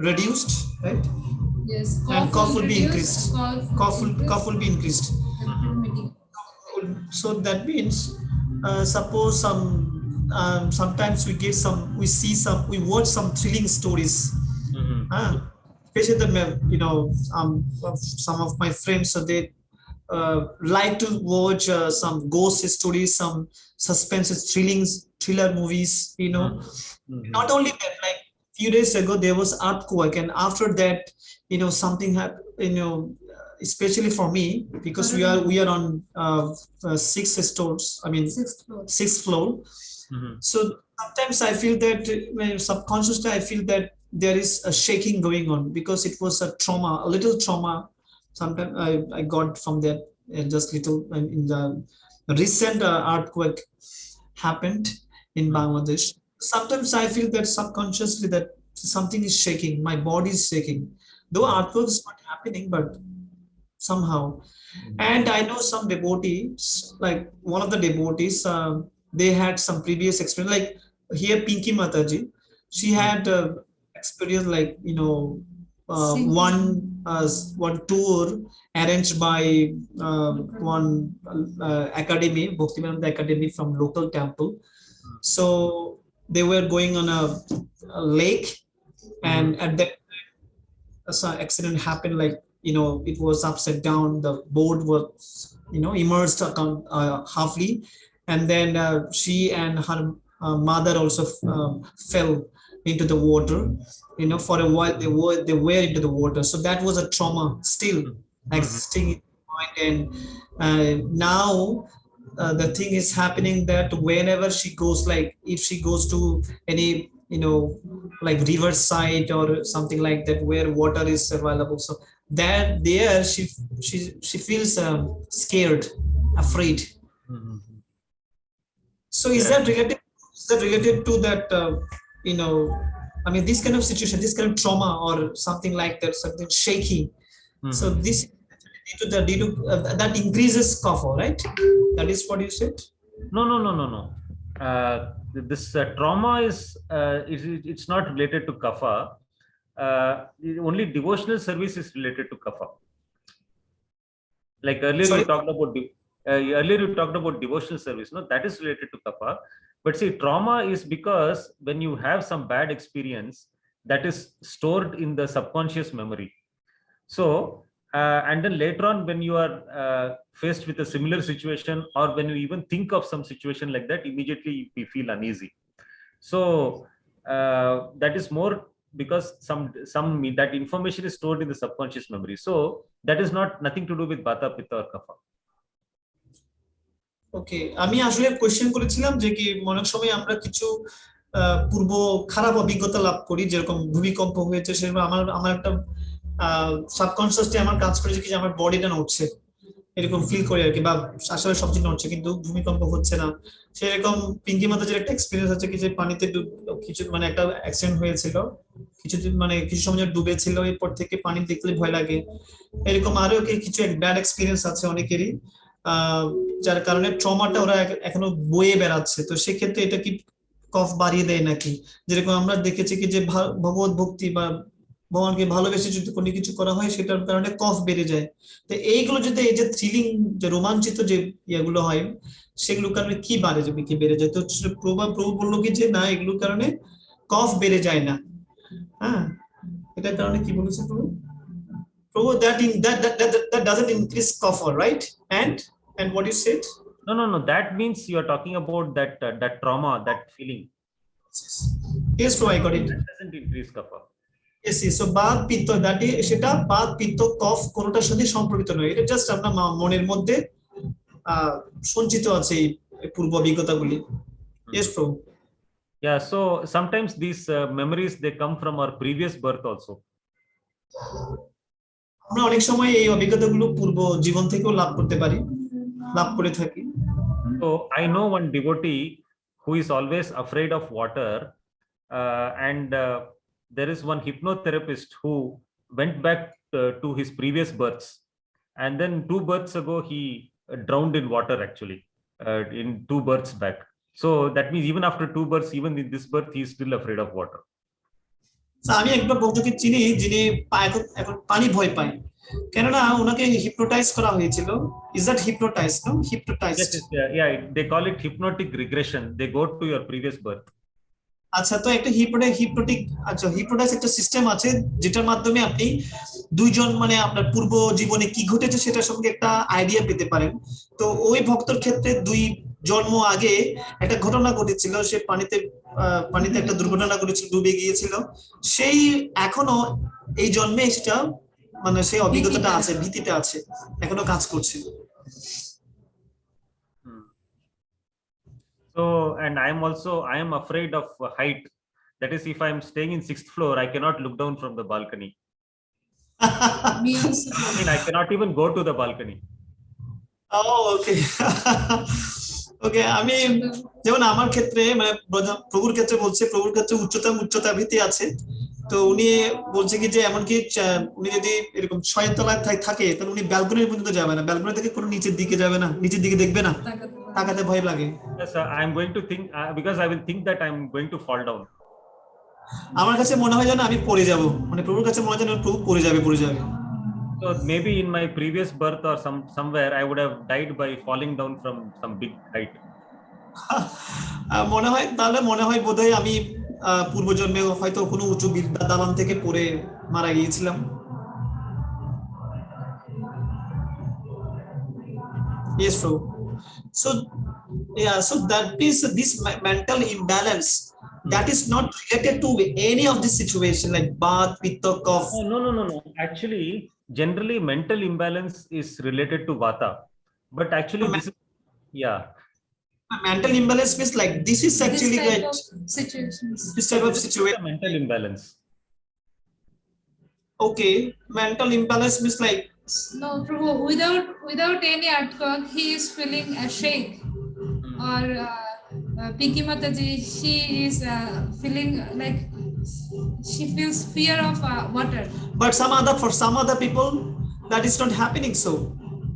reduced, right?
Yes.
And cough will be
reduced,
increased. Cough will be increased.
automatic.
So that means suppose sometimes we watch some thrilling stories. Especially some of my friends, so they like to watch some ghost stories, some suspense thriller movies, Not only that, like few days ago there was earthquake, and after that something happened, especially for me, because we are on sixth floor. So sometimes I feel that subconsciously I feel that there is a shaking going on, because it was a little trauma. Sometimes I got from that just little in the recent earthquake happened in Bangladesh. Sometimes I feel that subconsciously that something is shaking, my body is shaking, though earthquake is not happening, but somehow. And I know some devotees, like one of the devotees, they had some previous experience, like here Pinky Mataji, she had experience like one tour arranged by one academy, Bhaktivedanta Academy, from local temple. So they were going on a lake, and at that accident happened, like it was upside down. The boat was, immersed halfly, and then she and her mother also fell into the water. For a while they were into the water, so that was a trauma still existing in the mind. And now the thing is happening that whenever she goes, like if she goes to any like river side or something like that where water is available, so that there she feels scared, afraid. So is
Yeah.
that related to that I mean this kind of situation, this kind of trauma or something like that, something shaky? So this due to that increases cough, right? That is what you said.
No. This trauma it's not related to kapha. Only devotional service is related to kapha. Like earlier
Sorry?
you talked about devotional service. No, that is related to kapha. But see, trauma is because when you have some bad experience, that is stored in the subconscious memory. So and then later on, when you are faced with a similar situation, or when you even think of some situation like that, immediately we feel uneasy. So that is more because some that information is stored in the subconscious memory. So that is nothing to do with Vata, Pitta or Kapha.
ওকে, আমি আসলে question করেছিলাম যে কি অনেক সময় আমরা কিছু পূর্ব খারাপ অভিজ্ঞতা লাভ করি, যেরকম ভূমিকম্প হয়েছে, সেরকম আমার একটা সাবকনসিয়াসলি আমার কাজ করে যে কি আমার বডিটা নড়ছে, এরকম ফিল করি আর কি, বা আসলে সবচেয়ে নড়ছে কিন্তু ভূমিকম্প হচ্ছে না। সেরকম পিঙ্কি মাতাজের একটা এক্সপিরিয়েন্স আছে কি যে পানিতে কিছু মানে একটা অ্যাক্সিডেন্ট হয়েছিল, কিছু সময় ডুবেছিল, এরপর থেকে পানি দেখলে ভয় লাগে। এরকম আরো কিছু ব্যাড এক্সপিরিয়েন্স আছে অনেকেরই, যার কারণে ট্রমাটা ওরা এখনো বয়ে বেড়াচ্ছে। তো সেক্ষেত্রে এটা কি কফ বাড়িয়ে দেয় নাকি? যেরকম আমরা দেখেছি কি যে ভগবত ভক্তি বা ভগবানকে ভালোবেসে যদি কোনো কিছু করা হয় সেটার কারণে কফ বেড়ে যায়। তো এইগুলো যদি এই যে থ্রিলিং, যে রোমাঞ্চিত যে ইয়েগুলো হয়, সেগুলোর কারণে কি বেড়ে যায়? তো প্রভু বললো কি যে না, এগুলোর কারণে কফ বেড়ে যায় না। হ্যাঁ, এটার কারণে কি বলেছে প্রভু? Prabhu, that doesn't increase cough, right? And what you said?
No. That means you are talking about that trauma, that feeling.
Yes, Prabhu, I got it.
That doesn't increase kapha.
Yes. So Baat পিত্ত, that is সেটা বাত পিত্ত কফ কোনটার সাথে সম্পর্কিত নয়, এটা just আপনার মনের মধ্যে সঞ্চিত আছে এই পূর্ব অভিজ্ঞতাগুলি। Yes, Prabhu.
Yeah. So sometimes these memories, they come from our previous birth also.
আমরা অনেক সময় এই অভিজ্ঞতাগুলো পূর্ব জীবন থেকেও লাভ করে থাকি।
So I know one devotee who is always afraid of water, and there is one hypnotherapist who went back to his previous births, and then 2 births ago he drowned in water, actually, in 2 births back. So that means even after 2 births, even in this birth, he is still afraid of water.
আমি একবার ভক্তকে চিনি যিনি এখন পানি ভয় পায়, কেননা ওনাকে হিপনোটাইজ করা হয়েছিল। Is that hypnotize? No, hypnotized.
Yeah, they call it hypnotic regression. They go to your previous birth.
আচ্ছা, তো একটা হিপনোটাইজ একটা সিস্টেম আছে যেটার মাধ্যমে আপনি দুইজন মানে আপনার পূর্ব জীবনে কি ঘটেছে সেটার সঙ্গে একটা আইডিয়া পেতে পারেন। তো ওই ভক্তর ক্ষেত্রে 2 জন্ম আগে একটা ঘটনা ঘটেছিল, সে পানিতে একটা দুর্ঘটনা ঘটেছিল, ডুবে গিয়েছিল। সেই এখনো এই জন্মে সেটা মানে সেই অভিজ্ঞতাটা আছে, ভীতিটা আছে, এখনো কাজ করছে।
So, and I am afraid of height. That is, if I am staying in 6th floor, I cannot look down from the balcony.
Me also.
I mean, I cannot even go to the balcony.
Oh, okay. ওকে, আমি যেমন আমার ক্ষেত্রে মানে প্রভুর ক্ষেত্রে বলছে, প্রভুর ক্ষেত্রে উচ্চতা ভীতি আছে। তো উনি বলছে কি যে এমনকি উনি যদি এরকম 6 তলায় থাকে তাহলে উনি ব্যালকনি পর্যন্ত যাবে না, ব্যালকনি থেকে কোনো নিচের দিকে যাবে না, নিচের দিকে দেখবে না, তাকাতে ভয় লাগে।
Yes, I am going to think because I will think that I am going to fall down.
আমার কাছে মনে হয় যেন আমি পড়ে যাব, মানে প্রভুর কাছে মনে হয় যেন প্রভু পড়ে যাবে।
So maybe in my previous birth or somewhere I would have died by falling down from some big height.
মনে হয় বোধহয় আমি পূর্বজন্মে হয়তো কোনো উঁচু বিদ্যা দালান থেকে পড়ে মারা গিয়েছিলাম। Yes, bro. So yeah, so that means this mental imbalance that is not related to any of this situation like bath, pitta, cough.
Oh, no. Actually, generally, mental imbalance is related to vata, but actually, this is yeah.
Mental imbalance means like this is
This
actually
type
like
of situations.
this type of
This is
situation.
a mental imbalance.
Okay, mental imbalance means like
No, Prabhu, without any artwork, he is feeling a shake. Or Pinky Mataji, she is feeling like she feels fear of water.
but for some other people that is not happening so,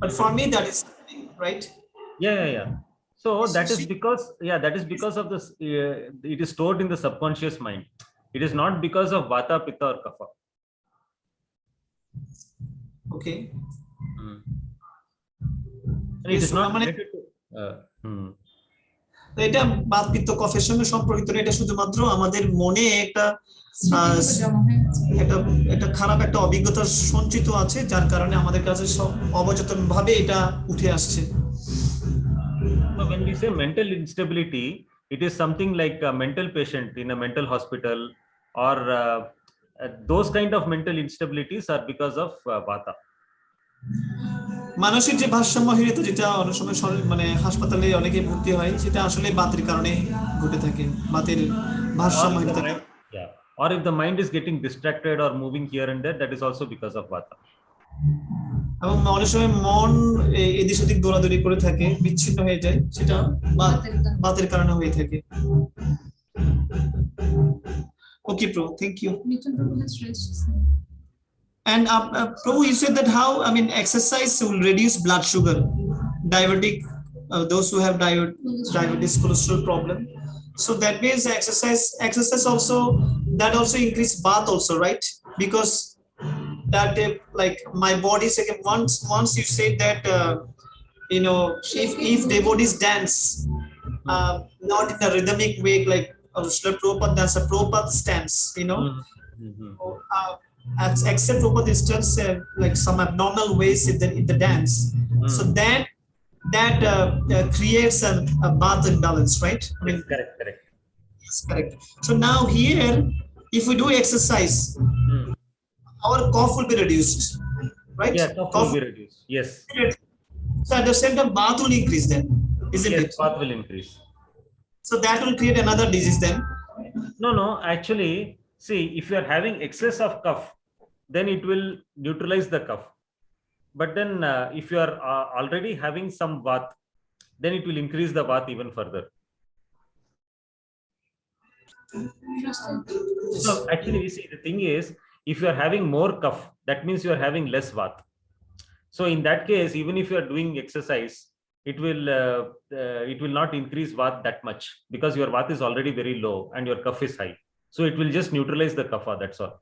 but for me that is happening, right?
Yeah. So that is because of this. It is stored in the subconscious mind. It is not because of vata, pitta, or kapha.
Okay.
And it is
So,
not
মানে
related to.
তো এটা বাত পিত্ত কফের সঙ্গে সম্পর্কিত না, এটা শুধুমাত্র আমাদের মনে একটা
স্মৃতিগুলো জমা হয়ে আছে।
একটা খারাপ একটা অভিজ্ঞতা সঞ্চিত আছে, যার কারণে আমাদের কাছে সব অবচেতন ভাবে এটা উঠে আসছে।
So when we say mental instability, it is something like a mental patient in a mental hospital, or those kind of mental instabilities are because of vata.
মানসিক যে ভারসাম্যহীনতা, যেটা অনেক সময় মানে হাসপাতালে অনেকে ভর্তি হয়, সেটা আসলে বাতের কারণে ঘটে থাকে, বাতের ভারসাম্যহীনতা।
Or if the mind is getting distracted or moving here and there, that is also because of vata.
এবং অনেক সময় মন এদিক সেদিক দৌড়াদৌড়ি করে থাকে, বিচ্ছিন্ন হয়ে যায়, সেটা বাতের কারণে হয়ে থাকে। Okay, Prabhu, thank you. And Prabhu, you said that how, I mean, exercise will reduce blood sugar, diabetic, those who have diabetes, cholesterol problem. So that means exercise also, that also increase bath also, right? Because that like my body second, once you say that you know, if devotees dance not in a rhythmic way like Srila Prabhupada dance, a Prabhupada stance, you know, except Prabhupada instance like some abnormal ways in the dance. So that creates a bath imbalance, right? I mean,
Correct.
yes, correct. So now here, if we do exercise, our cough will be reduced, right?
Yeah, cough will be reduced. Yes.
So at the same time, bath will increase then, isn't it?
Yes, bath will increase.
So that will create another disease then.
No. Actually, see, if you are having excess of cough, then it will neutralize the cough. But then, if you are already having some bath, then it will increase the bath even further. So actually, you see, the thing is, if you are having more cough, that means you are having less bath. So in that case, even if you are doing exercise, it will not increase bath that much, because your bath is already very low and your cough is high. So it will just neutralize the kapha, that's all.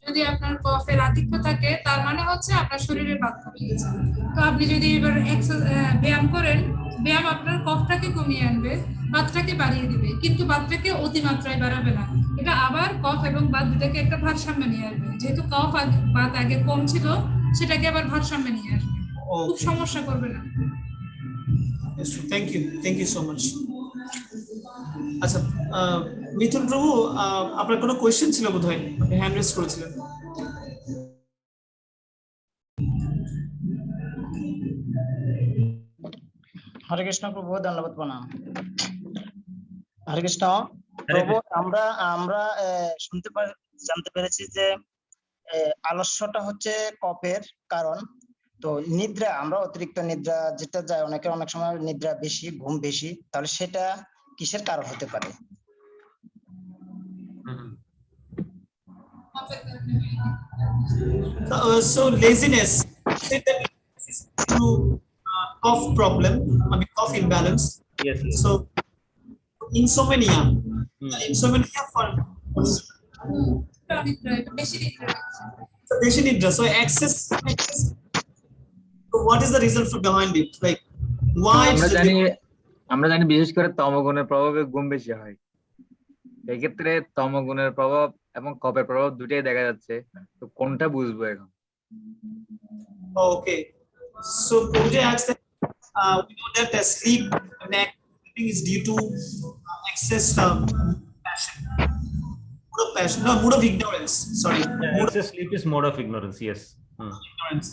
যদি আপনার কফের আধিক্য থাকে, তার মানে হচ্ছে আপনার শরীরে বাত কমে গেছে। তো আপনি যদি এবার ব্যায়াম করেন, ব্যায়াম আপনার কফটাকে কমিয়ে আনবে, বাতটাকে বাড়িয়ে দিবে, কিন্তু বাতটাকে অতিমাত্রায় বাড়াবে না। এটা আবার কফ এবং বাত দুটাকে একটা ভারসাম্য নিয়ে আসবে। যেহেতু কফ বাত আগে কম ছিল, সেটাকে আবার ভারসাম্য নিয়ে আসবে, খুব সমস্যা করবে না।
Yes, thank you so much. আচ্ছা, মিথুন প্রভু, আপনার কোনো কোয়েশ্চেন ছিল বোধহয়, আপনি হ্যান্ড রেজ করেছিলেন।
হরে কৃষ্ণ প্রভু, ধন্যবাদ প্রণাম। হরে কৃষ্ণ প্রভু, আমরা জানতে পেরেছি যে আলস্যটা হচ্ছে কফের কারণ। তো নিদ্রা, আমরা অতিরিক্ত নিদ্রা যেটা যায়, অনেক সময় নিদ্রা বেশি, ঘুম বেশি, তাহলে সেটা কিসের কারণ হতে পারে?
So laziness, cough problem, I mean cough imbalance.
Yes.
So insomnia for বেশি নিদ্রা, so excess. So what is the reason for behind it, like why?
আমরা জানি বিশেষ করে তমগুণের প্রভাবে ঘুম বেশি হয়। এই ক্ষেত্রে তমগুণের প্রভাব এবং কফের প্রভাব দুটোই দেখা যাচ্ছে, তো কোনটা বুঝবো এখন?
Okay, so Pooja asked that we know that sleeping is due to excess passion. Mood of passion, no, mood of ignorance. Sorry, mood of
Excess sleep is mode of ignorance. Yes.
ignorance.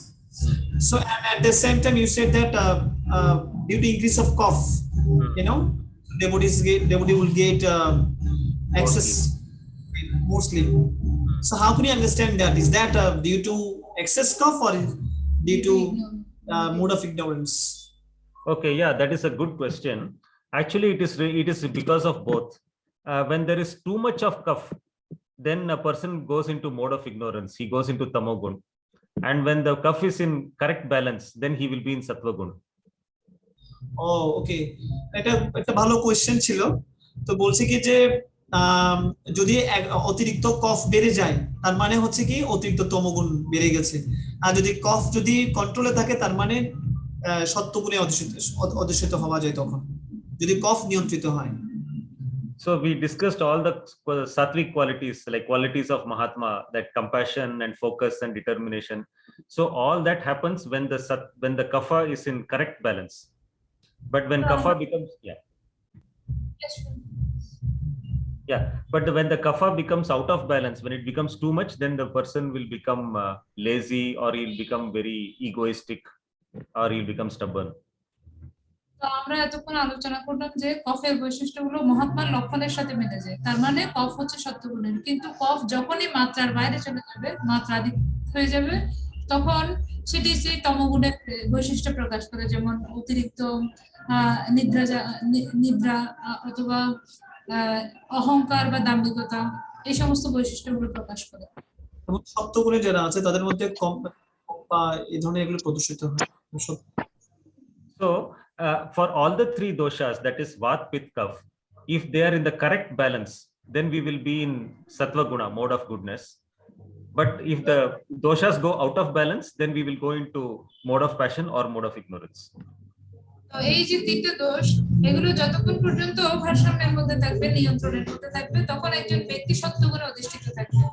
So, and at the same time, you said that due to increase of cough, you know, devotee will get excess more sleep. So, how can you understand that? Is that due to excess cough or due to mood of ignorance?
Okay, yeah, that is a good question. Actually, it is because of both. When there is too much of cough, then a person goes into mode of ignorance. He goes into tamogun. And when the cough is in correct balance, then he will be in sattvagun.
Oh, okay. এটা একটা ভালো question ছিল। তো বলছে কি যে যদি অতিরিক্ত কফ বেড়ে যায় তার মানে হচ্ছে কি অতিরিক্ত তমোগুণ বেড়ে গেছে, আর যদি কফ যদি কন্ট্রোলে থাকে তার মানে সত্ত্বগুণে অধিষ্ঠিত হওয়া যায় তখন, যদি কফ নিয়ন্ত্রিত হয়।
So we discussed all the sattvic qualities, like qualities of Mahatma, that compassion and focus and determination. So all that happens when the kapha is in correct balance. But when kapha becomes but when the kapha becomes out of balance, when it becomes too much, then the person will become lazy, or he'll become very egoistic, or he'll become stubborn.
তো আমরা এতক্ষণ আলোচনা করলাম যে কফের বৈশিষ্ট্যগুলো মহাত্মার লক্ষণের সাথে মিলে যায়, তার মানে কফ হচ্ছে সত্ত্বগুণের। কিন্তু কফ যখনই মাত্রার বাইরে চলে যাবে, মাত্রাধিক হয়ে যাবে, তখন সেটি সেই তমগুণের বৈশিষ্ট্য প্রকাশ করে, যেমন অতিরিক্ত নিদ্রা অথবা অহংকার বা দাম্ভিকতা, এই সমস্ত বৈশিষ্ট্যগুলো প্রকাশ করে।
এবং সত্ত্বগুণে যারা আছে তাদের মধ্যে কম বা এই ধরনের এগুলো প্রদর্শিত হয়।
So for all the three doshas, that is Vat, Pitta, Kapha, if they are in the correct balance, then we will be in Sattva Guna, mode of goodness. But if the doshas go out of balance, then we will go into mode of passion or mode of ignorance.
তো এই যে তিনটা দোষ, এগুলো যতক্ষণ পর্যন্ত ভারসাম্যের মধ্যে থাকবে, নিয়ন্ত্রণের মধ্যে থাকবে, তখন একজন ব্যক্তি সত্ত্বগুণে অধিষ্ঠিত থাকবে।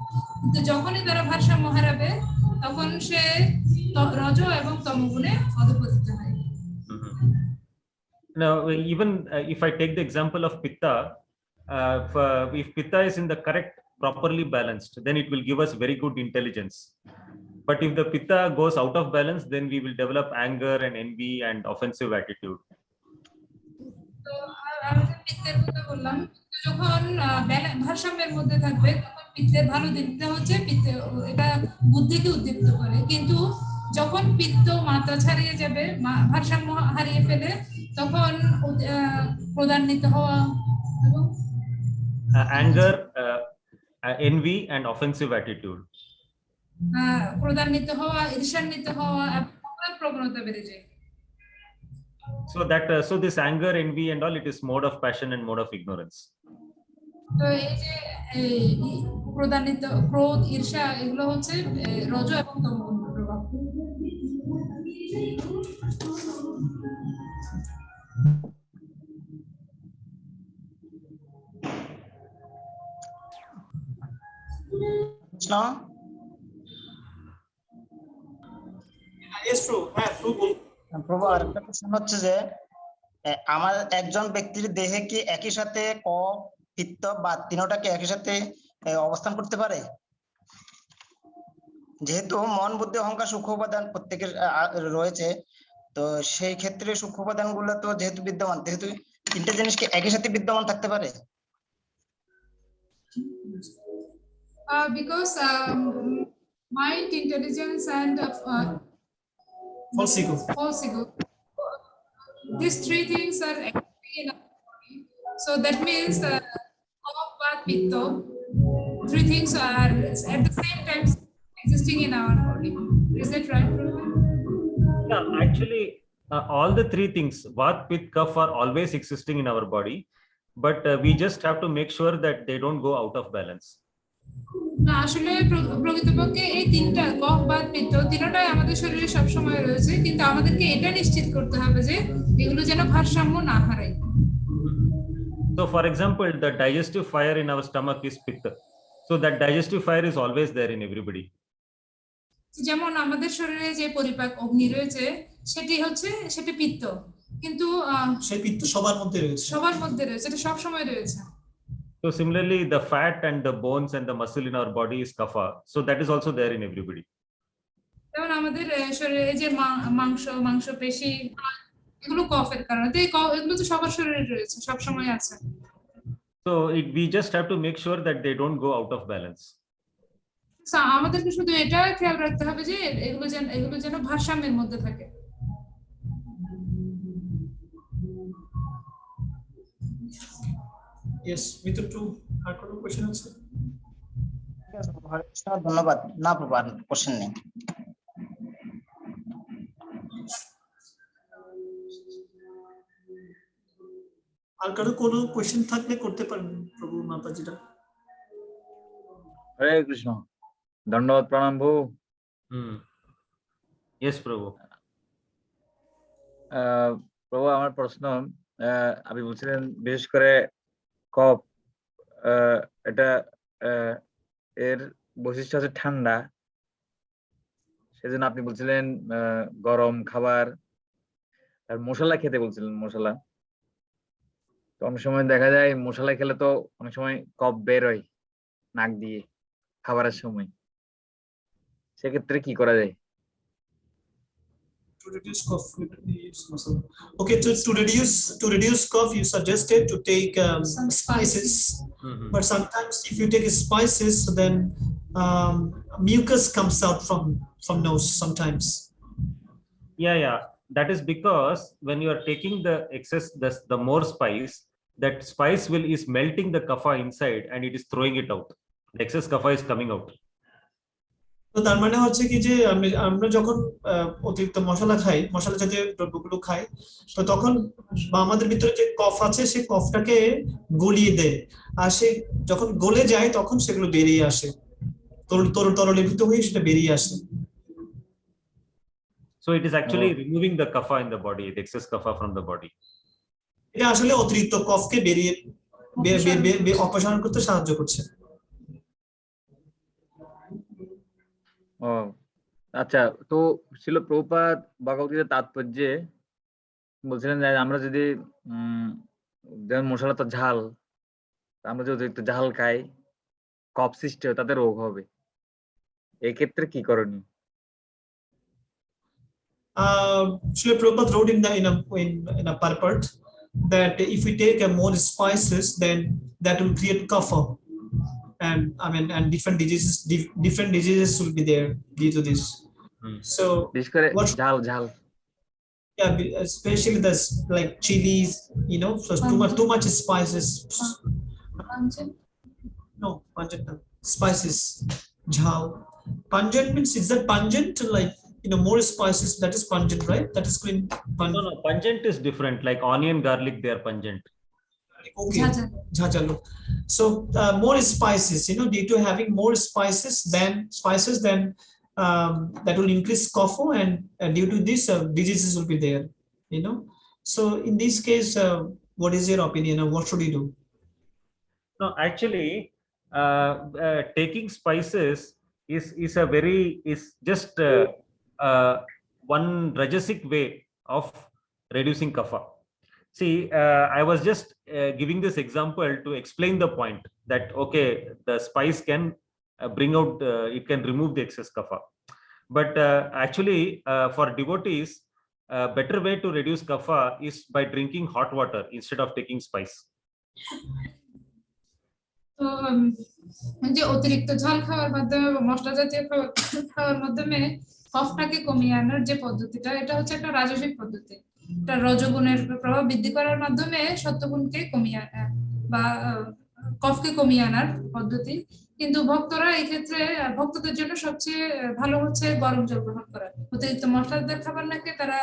কিন্তু যখনই তারা ভারসাম্য হারাবে, তখন সে রজ এবং তমগুণে অধঃপতিত হয়।
Now, even if I take the example of Pitta, if Pitta is in the correct, properly balanced, then it will give us very good intelligence. But if the Pitta goes out of balance, then we will develop anger and envy and offensive attitude.
তো আমি পিত্তের কথা বললাম, যখন ভারসাম্যের মধ্যে থাকবে, তখন পিত্তের ভালো দিকটা হচ্ছে এটা বুদ্ধিকে উদ্দীপ্ত করে। কিন্তু যখন পিত্ত মাত্রা ছাড়িয়ে যাবে, ভারসাম্য হারিয়ে ফেলে, তখন ক্রোধান্বিত হওয়া এবং
Anger, envy and offensive attitude.
ক্রোধান্বিত হওয়া, ঈর্ষান্বিত হওয়া এবং অপরাধ প্রবণতা বেড়ে যায়।
So this anger, envy and all, it is mode of passion and mode of ignorance.
তো এই যে ক্রোধান্বিত, ক্রোধ, ঈর্ষা, এগুলো হচ্ছে রজ এবং তমগুণের প্রভাব।
Krishna,
Yes, true. হ্যাঁ, true বল।
প্রভু আরেকটা প্রশ্ন হচ্ছে যে আমার একজন ব্যক্তির দেহে কি একই সাথে কফ, পিত্ত বা তিনটা কি একই সাথে অবস্থান করতে পারে? যেহেতু মন, বুদ্ধি, অহংকার, সূক্ষ্ম উপাদান প্রত্যেকের রয়েছে, তো সেই ক্ষেত্রে সূক্ষ্ম উপাদান গুলো তো যেহেতু বিদ্যমান, যেহেতু তিনটা জিনিস কি একই সাথে বিদ্যমান থাকতে পারে?
Because mind, intelligence and
False ego.
false ego, these three things are actually in our body. So that means Kapha, Vata, Pitta, three things are at the same time existing in our body. Is that right, Prabhu?
Yeah, actually, all the three things, Vat, Pitta, Kapha, are always existing in our body, but we just have to make sure that they don't go out of balance.
না, আসলে প্রকৃতপক্ষে এই তিনটা কফ, বাত, পিত্ত তিনটাই আমাদের শরীরে সবসময় রয়েছে, কিন্তু আমাদেরকে এটা নিশ্চিত করতে হবে যে এগুলো যেন ভারসাম্য না হারায়।
So for example, the digestive fire in our stomach is Pitta. So that digestive fire is always there in everybody.
যেমন আমাদের শরীরে যে পরিপাক অগ্নি রয়েছে, সেটি পিত্ত, কিন্তু
সেই পিত্ত সবার মধ্যে রয়েছে।
সবার মধ্যে রয়েছে, এটা সব সময় রয়েছে।
So similarly, the fat and the bones and the muscle in our body is kapha. So that is also there in everybody.
যেমন আমাদের শরীরে এই যে মাংস পেশি এগুলো কফের কারণে, তো এগুলো তো সবার শরীরে রয়েছে, সব সময় আছে।
So we just have to make sure that they don't go out of balance.
আমাদেরকে শুধু এটা খেয়াল রাখতে হবে যে এগুলো যেন ভারসাম্যের মধ্যে থাকে।
Yes, Mithun too. আর কোনো কোশ্চেন আছে?
ঠিক আছে, হরে কৃষ্ণ, ধন্যবাদ। না প্রভু, আর কোশ্চেন নেই।
আর কারো কোনো কোশ্চেন থাকলে করতে পারেন প্রভু মাতাজিরা।
হরে কৃষ্ণ, ধন্যবাদ, প্রণাম প্রভু।
Yes, Prabhu.
প্রভু, আমার প্রশ্ন, আপনি বলছিলেন বিশেষ করে কফ, এটা এর বৈশিষ্ট্য হচ্ছে ঠান্ডা, সেজন্য আপনি বলছিলেন গরম খাবার আর মশলা খেতে বলছিলেন, মশলা। তো অনেক সময় দেখা যায় মশলা খেলে তো অনেক সময় কফ বের হয় নাক দিয়ে খাবারের সময়, সেক্ষেত্রে কি করা যায়?
To reduce cough, use muscle. Okay, to reduce cough, you suggested to take
Some
spices.
Mhm.
But sometimes if you take spices, then mucus comes out from nose sometimes.
Yeah. That is because when you are taking the excess, the more spice, that spice is melting the kapha inside and it is throwing it out. The excess kapha is coming out.
তো তার মানে হচ্ছে কি যে আমরা যখন অতিরিক্ত মশলা খাই, মশলা জাতীয় দ্রব্যগুলো খাই, তো তখন আমাদের ভিতরে যে কফ আছে সেই কফটাকে গলিয়ে দেয়, আর সে যখন গলে যায় তখন সেগুলো বেরিয়ে আসে, তরলীভূত হয়ে সেটা বেরিয়ে আসে।
So it is actually removing the kapha in the body, the excess kapha from the body.
এটা আসলে অতিরিক্ত কফকে অপসারণ করতে সাহায্য করছে।
ও আচ্ছা, তো ছিল প্রভুপাদ ভগবদ্গীতার তাৎপর্যে বলছিলেন যে আমরা যদি যেমন মশলা তো ঝাল, আমরা যদি অতিরিক্ত ঝাল খাই কফ সৃষ্টি হয়, তাতে রোগ হবে, এক্ষেত্রে কি করণীয়?
Srila Prabhupada wrote in a purport that if we take more spices, then that will create kapha, and different diseases will be there due to this. So
বিশেষ করে ঝাল,
yeah, especially this like chilies, so too much spices. No, pungent no. Spices, jhal. Pungent means, is that pungent, like more spices, that is pungent, right? That is called pungent.
No, pungent is different. Like onion, garlic, they are pungent.
Okay, jhajalu. So more spices, due to having more spices, then that will increase kapha, and due to this diseases will be there. So in this case, what is your opinion, and what should we do?
No, actually, taking spices is just one rajasic way of reducing kapha. See, I was just giving this example to explain the point that okay, the spice can bring out, it can remove the excess kapha, but actually for devotees, a better way to reduce kapha is by drinking hot water instead of taking spice.
তো যে অতিরিক্ত ঝাল খাওয়ার মাধ্যমে বা মশলা জাতীয় খাওয়ার মাধ্যমে কফটাকে কমিয়ে আনার যে পদ্ধতিটা, এটা হচ্ছে একটা রাজসিক পদ্ধতি। এটা রজগুণের প্রভাব বৃদ্ধি করার মাধ্যমে সত্ত্বগুণকে কমিয়ে আনা বা কফকে কমিয়ে আনার পদ্ধতি। কিন্তু ভক্তরা এই ক্ষেত্রে, ভক্তদের জন্য সবচেয়ে ভালো হচ্ছে গরম জল গ্রহণ করা। অতিরিক্ত মশলাদার খাবার না খেয়ে তারা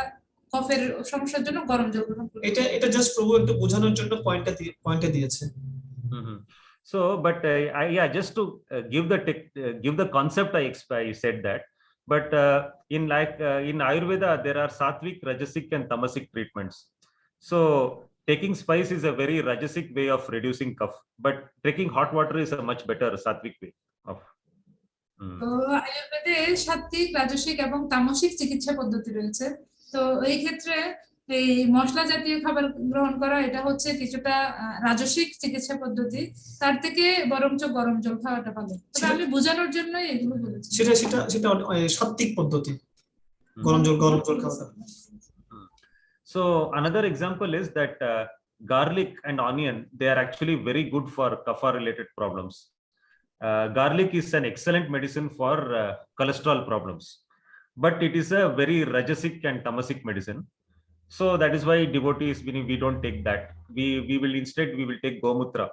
কফের সমস্যার জন্য গরম জল গ্রহণ করে।
এটা জাস্ট প্রভু একটু বোঝানোর জন্য পয়েন্টটা দিয়েছে।
So, but just to give the concept, I said that. But in Ayurveda, there are sattvic, rajasic, and tamasic treatments. So taking spice is a very rajasic way of reducing cough, but taking hot water is a much better sattvic way of.
তো আয়ুর্বেদে সাত্বিক, রাজসিক এবং তামসিক চিকিৎসা পদ্ধতি রয়েছে। তো এই ক্ষেত্রে এই মশলা জাতীয় খাবার গ্রহণ করা এটা হচ্ছে কিছুটা রাজসিক চিকিৎসা পদ্ধতি, তার থেকে বরঞ্চ গরম জল খাওয়াটা ভালো। তবে আমি বোঝানোর জন্যই এগুলো বলেছি।
সেটা সেটা সেটা সাত্বিক পদ্ধতি, গরম জল খাওয়াটা।
So another example is that garlic and onion, they are actually very good for kapha related problems. Garlic is an excellent medicine for cholesterol problems, but it is a very rajasic and tamasic medicine. So that is why devotees, we don't take that. We will instead take gomutra,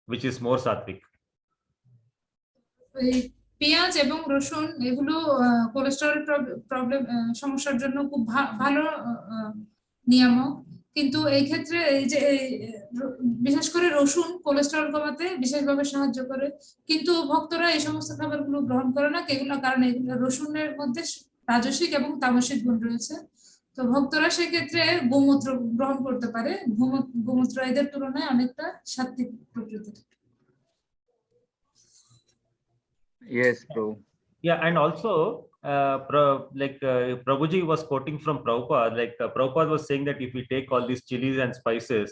which is more sattvic.
এই পেঁয়াজ এবং রসুন এগুলো cholesterol problem সমস্যার জন্য খুব ভালো নিয়ামক, কিন্তু এই ক্ষেত্রে এই যে বিশেষ করে রসুন কোলেস্টেরল কমাতে বিশেষভাবে সাহায্য করে, কিন্তু ভক্তরা এই সমস্ত খাবারগুলো গ্রহণ করে না এগুলো কারণে এগুলো রসুনের মধ্যে রাজসিক এবং তামসিক গুণ রয়েছে। তো ভক্তরা সেক্ষেত্রে গোমূত্র গ্রহণ করতে পারে, গোমূত্র এদের তুলনায় অনেকটা সাত্বিক প্রকৃতির।
Yes, Prabhu.
Yeah, and also Prabhuji was quoting from Prabhupada, Prabhupada was saying that if we take all these chilies and spices,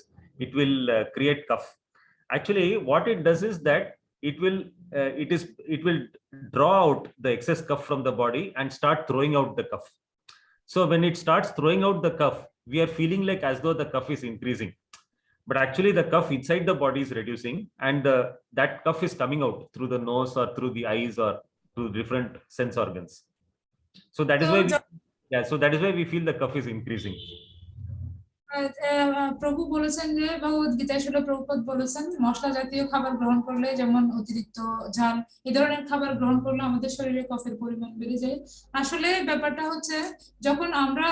it will create cough. Actually, what it does is that it will draw out the excess cough from the body and start throwing out the cough. So when it starts throwing out the cough, we are feeling like as though the cough is increasing, but actually the cough inside the body is reducing, and that cough is coming out through the nose or through the eyes or through different sense organs. So that is why we feel the cough is increasing.
প্রভু বলেছেন যে ভগবত গীতায় ছিল প্রভুপদ বলেছেন মশলা জাতীয় খাবার গ্রহণ করলে, যেমন অতিরিক্ত ঝাল এই ধরনের খাবার গ্রহণ করলে আমাদের শরীরে কফের পরিমাণ বেড়ে যায়। আসলে ব্যাপারটা হচ্ছে যখন আমরা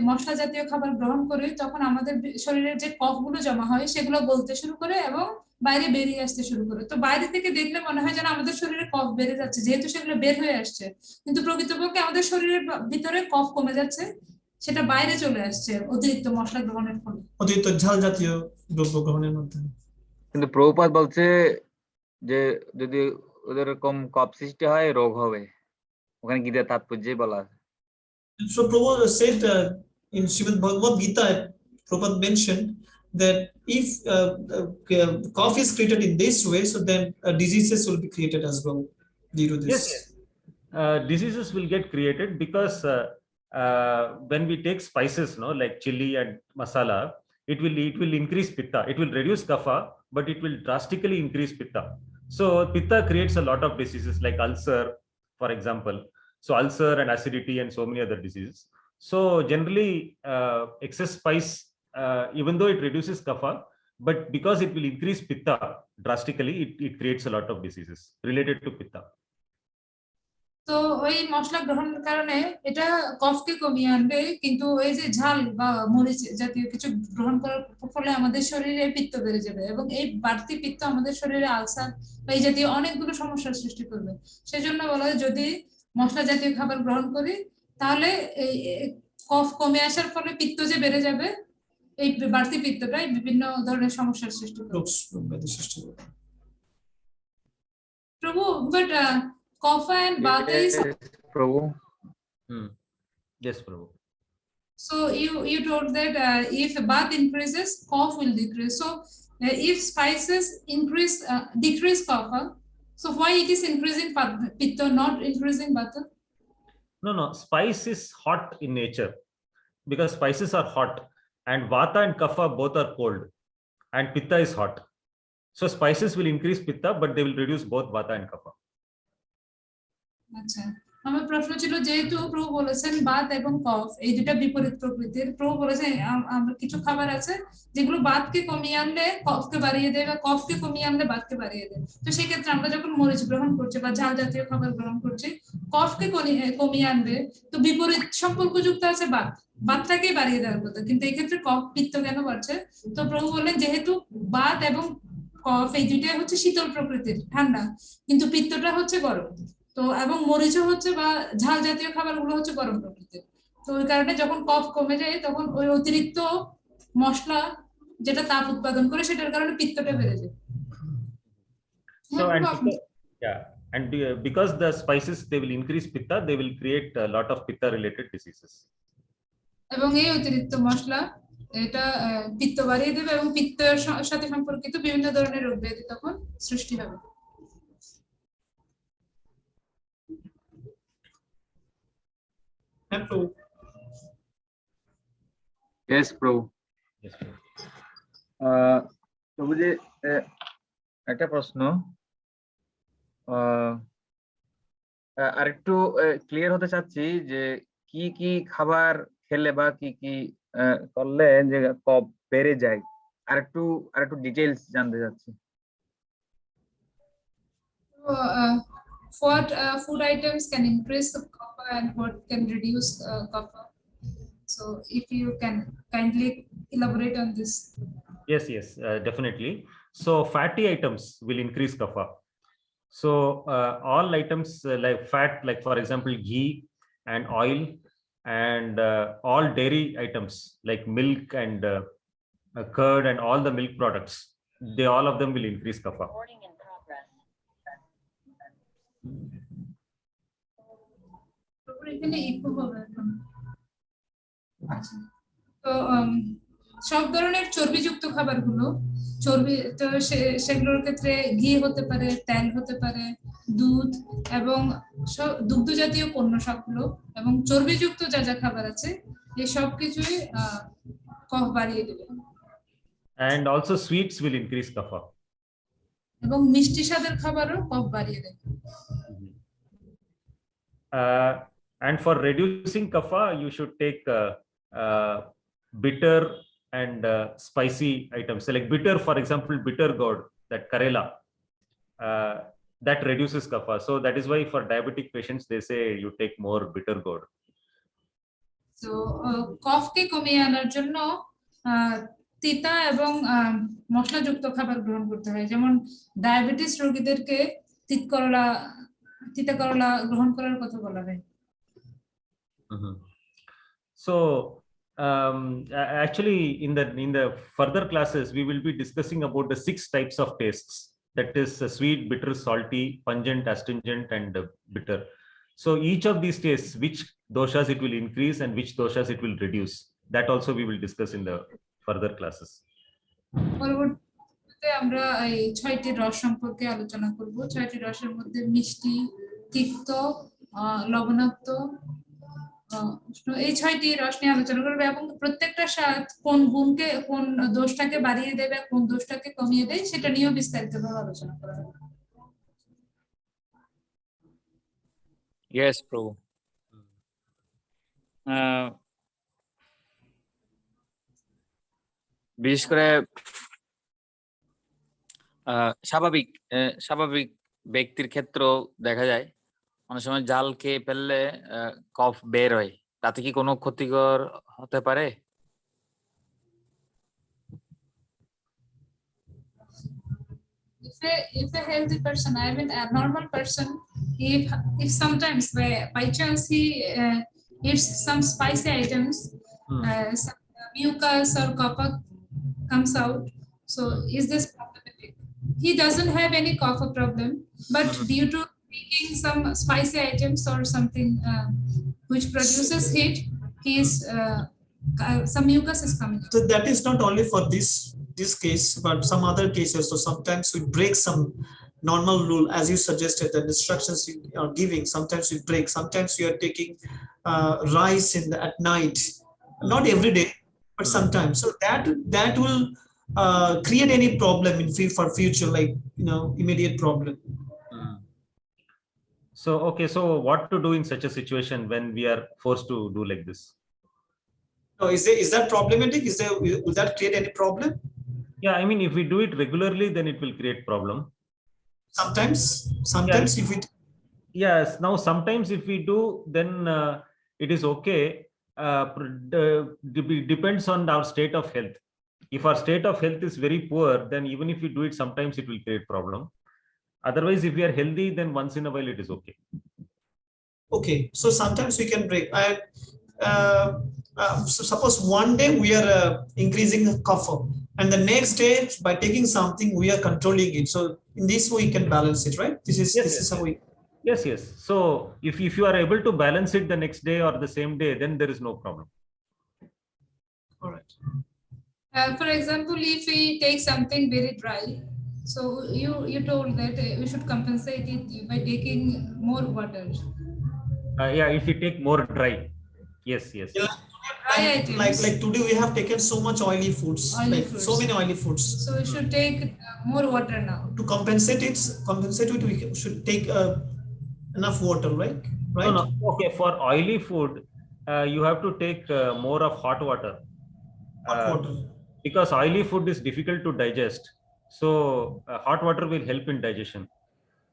মশলা জাতীয় খাবার গ্রহণ করি তখন আমাদের শরীরের যে কফগুলো জমা হয় সেগুলো গলতে শুরু করে এবং বাইরে বেরিয়ে আসতে শুরু করে। তো বাইরে থেকে দেখলে মনে হয় যেন আমাদের শরীরে কফ বেড়ে যাচ্ছে, যেহেতু সেগুলো বের হয়ে আসছে, কিন্তু প্রকৃতপক্ষে আমাদের শরীরের ভিতরে কফ কমে যাচ্ছে, সেটা বাইরে চলে আসছে অতিরিক্ত মশলা গ্রহণের ফলে,
অতিরিক্ত ঝাল জাতীয় দ্রব্য গ্রহণের মাধ্যমে।
কিন্তু প্রভুপাদ বলছে যে যদি ওদের এরকম কফ সৃষ্টি হয় রোগ হবে, ওখানে গীতার তাৎপর্যই বলা আছে।
So Prabhupada said in Srimad Bhagavad Gita, Prabhupada mentioned that if cough is created in this way, so then diseases will be created as well due to this.
Yes, diseases will get created because when we take spices, like chili and masala, it will increase pitta. It will reduce kapha, but it will drastically increase pitta. So pitta creates a lot of diseases like ulcer, for example. So ulcer and acidity and so many other diseases. So generally, excess spice, even though it reduces kapha, but because it will increase pitta drastically, it creates a lot of diseases related to pitta.
তো ওই মশলা গ্রহণের কারণে এটা কফকে কমিয়ে আনবে, কিন্তু এই যে ঝাল বা মরিচ জাতীয় কিছু গ্রহণ করার ফলে আমাদের শরীরে পিত্ত বেড়ে যাবে, এবং এই বাড়তি পিত্ত আমাদের শরীরে আলসার বা এই জাতীয় অনেকগুলো সমস্যার সৃষ্টি করবে। সেজন্য বলা হয় যদি মশলা জাতীয় খাবার গ্রহণ করি তাহলে এই কফ কমে আসার ফলে পিত্ত যে বেড়ে যাবে, এই বাড়তি পিত্তটাই বিভিন্ন ধরনের সমস্যার সৃষ্টি করবে। প্রভু, but cough and bath is
Prabhu.
Yes, Prabhu.
So you told that if bath increases, cough will decrease. So if spices decrease cough, so why it is increasing pitta, not increasing vata?
No. Spice is hot in nature because spices are hot, and vata and kapha both are cold, and pitta is hot. So spices will increase pitta, but they will reduce both vata and kapha.
আচ্ছা, আমার প্রশ্ন ছিল যেহেতু প্রভু বলেছেন বাত এবং কফ এই দুটা বিপরীত প্রকৃতির, প্রভু বলেছেন আমরা কিছু খাবার আছে যেগুলো বাতকে কমিয়ে আনলে কফকে বাড়িয়ে দেয় বা কফকে কমিয়ে আনলে বাতকে বাড়িয়ে দেয়। তো সেক্ষেত্রে আমরা যখন মরিচ গ্রহণ করছি বা ঝাল জাতীয় খাবার গ্রহণ করছি কফকে কমিয়ে আনবে, তো বিপরীত সম্পর্কযুক্ত আছে বাতটাকেই বাড়িয়ে দেওয়ার কথা, কিন্তু এই ক্ষেত্রে কফ পিত্ত কেন বাড়ছে? তো প্রভু বললেন যেহেতু বাত এবং কফ এই দুইটাই হচ্ছে শীতল প্রকৃতির ঠান্ডা, কিন্তু পিত্তটা হচ্ছে গরম, তো এবং মরিচও হচ্ছে বা ঝাল জাতীয় খাবারগুলো হচ্ছে গরম প্রকৃতির। তো ওই কারণে যখন কফ কমে যায় তখন ওই অতিরিক্ত মশলা যেটা তাপ উৎপাদন করে সেটার কারণে পিত্তটা বেড়ে যায়।
So and because the spices they will increase pitta, they will create a lot of pitta related diseases.
এবং এই অতিরিক্ত মশলা এটা পিত্ত বাড়িয়ে দেবে এবং পিত্তের সাথে সম্পর্কিত বিভিন্ন ধরনের রোগ ব্যাধি তখন সৃষ্টি হবে।
হ্যাঁ প্রভু।
Yes, প্রভু।
Yes, Prabhu.
প্রভু যে একটা প্রশ্ন আরেকটু ক্লিয়ার হতে চাচ্ছি যে কি কি খাবার খেলে বা কি কি করলে যে কফ বেড়ে যায়, আরেকটু ডিটেইলস জানতে চাচ্ছি।
So, what food items can increase the copper and what can reduce copper? So, if you can kindly elaborate on this.
Yes, definitely. So fatty items will increase kapha. So all items like fat, like for example ghee and oil, and all dairy items like milk and curd and all the milk products, all of them will increase kapha.
এখানে eco হবে এখন। আচ্ছা, তো সব ধরনের চর্বিযুক্ত খাবারগুলো, চর্বি তো সেগুলোর ক্ষেত্রে ঘি হতে পারে, তেল হতে পারে, দুধ এবং দুগ্ধ জাতীয় পণ্য সবগুলো এবং চর্বিযুক্ত যা যা খাবার আছে এই সব কিছুই কফ বাড়িয়ে দেবে।
And also sweets will increase kapha.
এবং মিষ্টি স্বাদের খাবারও কফ বাড়িয়ে দেবে।
And for reducing kapha, you should take bitter and spicy items. So like bitter, for example, bitter gourd, that Karela, that reduces kapha. So that is why for diabetic patients, they say you take more bitter gourd.
তো কফকে কমিয়ে আনার জন্য তিতা এবং মশলাযুক্ত খাবার গ্রহণ করতে হয়, যেমন ডায়াবেটিস রোগীদেরকে তিতা করলা গ্রহণ করার কথা বলা হয়।
So actually in the further classes we will be discussing about the 6 types of tastes, that is sweet, bitter, salty, pungent, astringent and bitter. So each of these tastes, which doshas it will increase and which doshas it will reduce, that also we will discuss in the further classes.
পরবর্তীতে আমরা এই 6টি রস সম্পর্কে আলোচনা করব। 6টি রসের মধ্যে মিষ্টি, তিক্ত, লবণাক্ত, এই 6টি রস নিয়ে আলোচনা করবে এবং প্রত্যেকটা স্বাদ কোন গুণকে, কোন দোষটাকে বাড়িয়ে দেবে, কোন দোষটাকে কমিয়ে দেয় সেটা নিয়েও বিস্তারিতভাবে আলোচনা করা হবে।
Yes, প্রভু। বিশেষ করে স্বাভাবিক ব্যক্তির ক্ষেত্রেও দেখা যায় অনেক সময় জাল খেয়ে ফেললে কফ বের হয়, তাতে কি কোনো ক্ষতিকর হতে পারে?
If a healthy person, I mean a normal person, if sometimes by chance he eats some spicy items, some mucus or copper comes out, so is this problematic? He doesn't have any copper problem, but due to eating some spicy items or something which produces heat, some mucus is coming out.
So that is not only for this case, but some other cases. So sometimes we break some normal rule, as you suggested, the instructions you are giving. Sometimes we break. Sometimes you are taking rice at night, not every day, but sometimes. So that will create any problem for future, like immediate problem.
So okay, so what to do in such a situation when we are forced to do like this?
No, is that problematic? Will that create any problem?
Yeah, I mean, if we do it regularly, then it will create problem.
Sometimes if it.
Yes, now sometimes if we do, then it is okay. Depends on our state of health. If our state of health is very poor, then even if we do it, sometimes it will create problem. Otherwise, if we are healthy, then once in a while it is okay.
Okay, so sometimes we can break. So suppose one day we are increasing the copper, and the next day by taking something we are controlling it. So in this way we can balance it, right? This is how we.
Yes. So if you are able to balance it the next day or the same day, then there is no problem.
All right.
For example, if we take something very dry, so you told that we should compensate it by taking more water.
Yeah, if you take more dry. Yes, yes.
Yeah,
Dry items.
like today we have taken so much oily foods,
Oily
like
foods.
so many oily foods.
So we should take more water now.
To compensate it, we should take enough water, right?
No, no. Okay, for oily food, you have to take more of hot water.
Hot water.
Because oily food is difficult to digest. So hot water will help in digestion.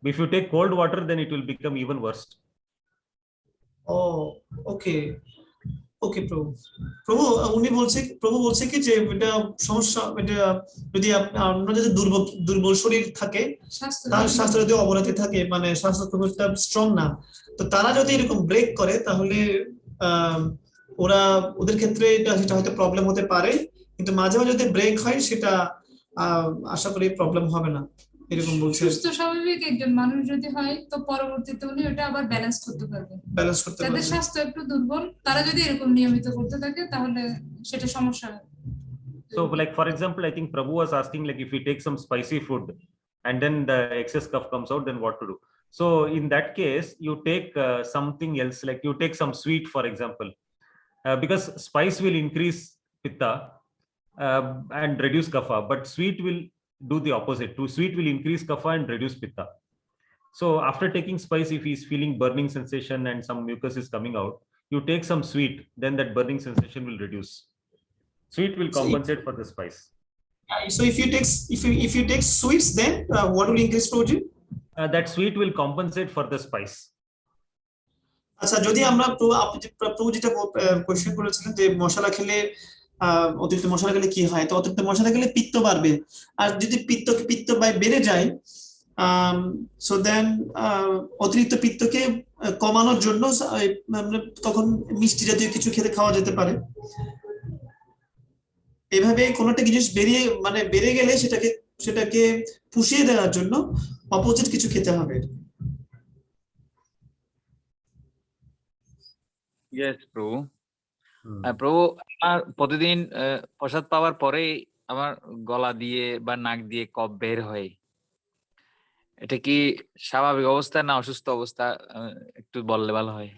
If you take cold water, then it will become even worse.
Oh, okay. ওকে প্রভু উনি বলছে কি যে এটা সমস্যা, এটা যদি আপনার যদি দুর্বল শরীর থাকে, তার স্বাস্থ্য যদি অবনতি থাকে, মানে স্বাস্থ্য খুব একটা স্ট্রং না, তো তারা যদি এরকম ব্রেক করে তাহলে ওদের ক্ষেত্রে সেটা হয়তো প্রবলেম হতে পারে, কিন্তু মাঝে মাঝে যদি ব্রেক হয় সেটা আশা করি প্রবলেম হবে না, এরকম বলছে।
সুস্থ স্বাভাবিক একজন মানুষ যদি হয় তো পরবর্তীতে উনি ওটা আবার ব্যালেন্স করতে পারবে। যাদের স্বাস্থ্য একটু দুর্বল তারা যদি এরকম নিয়মিত করতে থাকে তাহলে সেটা সমস্যা হবে।
So like for example, I think Prabhu was asking like if we take some spicy food and then the excess cough comes out, then what to do? So in that case, you take something else, like you take some sweet, for example, because spice will increase pitta and reduce kapha, but sweet will do the opposite. Sweet will increase kapha and reduce pitta. So after taking spice, if he's feeling burning sensation and some mucus is coming out, you take some sweet, then that burning sensation will reduce. Sweet will compensate for the spice.
So if you take sweets, then what will increase protein?
That sweet will compensate for the spice.
আচ্ছা, যদি আমরা প্রভু যেটা question করেছিলেন যে মশলা খেলে অতিরিক্ত মশলা খেলে কি হয়, তো অতিরিক্ত মশলা খেলে পিত্ত বাড়বে, আর যদি পিত্ত বেড়ে যায়, সো দেন অতিরিক্ত পিত্তকে কমানোর জন্য তখন মিষ্টি জাতীয় কিছু খাওয়া যেতে পারে। এভাবে কোনো একটা জিনিস বেড়ে গেলে সেটাকে পুষিয়ে দেওয়ার জন্য অপোজিট কিছু খেতে হবে।
ইয়েস প্রভু। প্রভু, আমার প্রতিদিন প্রসাদ পাওয়ার পরে আমার গলা দিয়ে বা নাক দিয়ে কফ বের হয়, এটা কি স্বাভাবিক অবস্থা না অসুস্থ অবস্থা, একটু বললে ভালো হয়।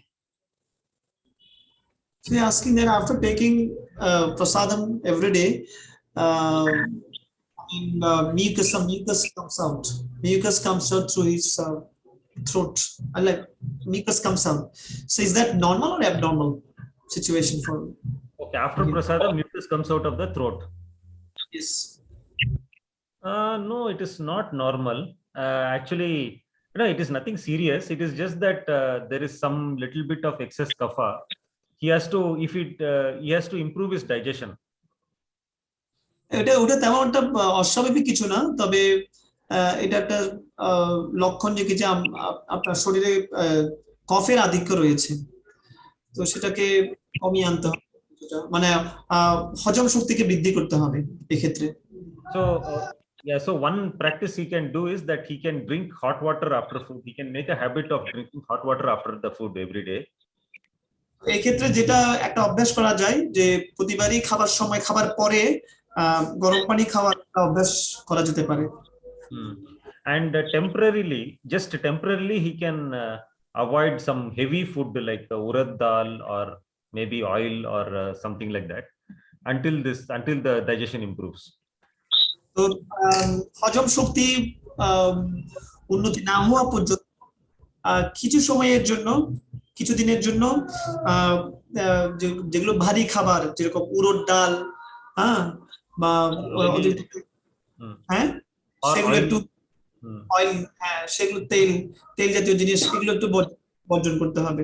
So asking that after taking prasadam every day, some mucus comes out. Mucus comes out through his throat. Like mucus comes out. So is that normal or abnormal situation for me?
Okay, after prasadam, mucus comes out of the throat.
Yes.
No, it is not normal. Actually, no, it is nothing serious. It is just that there is some little bit of excess kapha. He has to improve his digestion.
ওটা তেমন একটা অস্বাভাবিক কিছু না, তবে এটা একটা লক্ষণ যে আপনার শরীরে কফের আধিক্য রয়েছে, তো সেটাকে কমিয়ে আনতে হবে, মানে হজম শক্তিকে বৃদ্ধি করতে হবে এক্ষেত্রে।
So so one practice he can do is that he can drink hot water after food. He can make a habit of drinking hot water after the food every day.
এই ক্ষেত্রে যেটা একটা অভ্যাস করা যায় যে প্রতিবারই খাবার পরে গরম পানি খাওয়ার অভ্যাস করা যেতে পারে।
And just temporarily he can avoid some heavy food like urad dal or maybe oil or something like that until the digestion improves.
তো হজম শক্তি উন্নতি না হওয়া পর্যন্ত কিছু সময়ের জন্য, কিছু দিনের জন্য যেগুলো ভারী খাবার যেরকম উড়দ ডাল বা সেগুলো একটু অয়েল, সেগুলো তেল জাতীয় জিনিস এগুলো একটু বর্জন করতে হবে।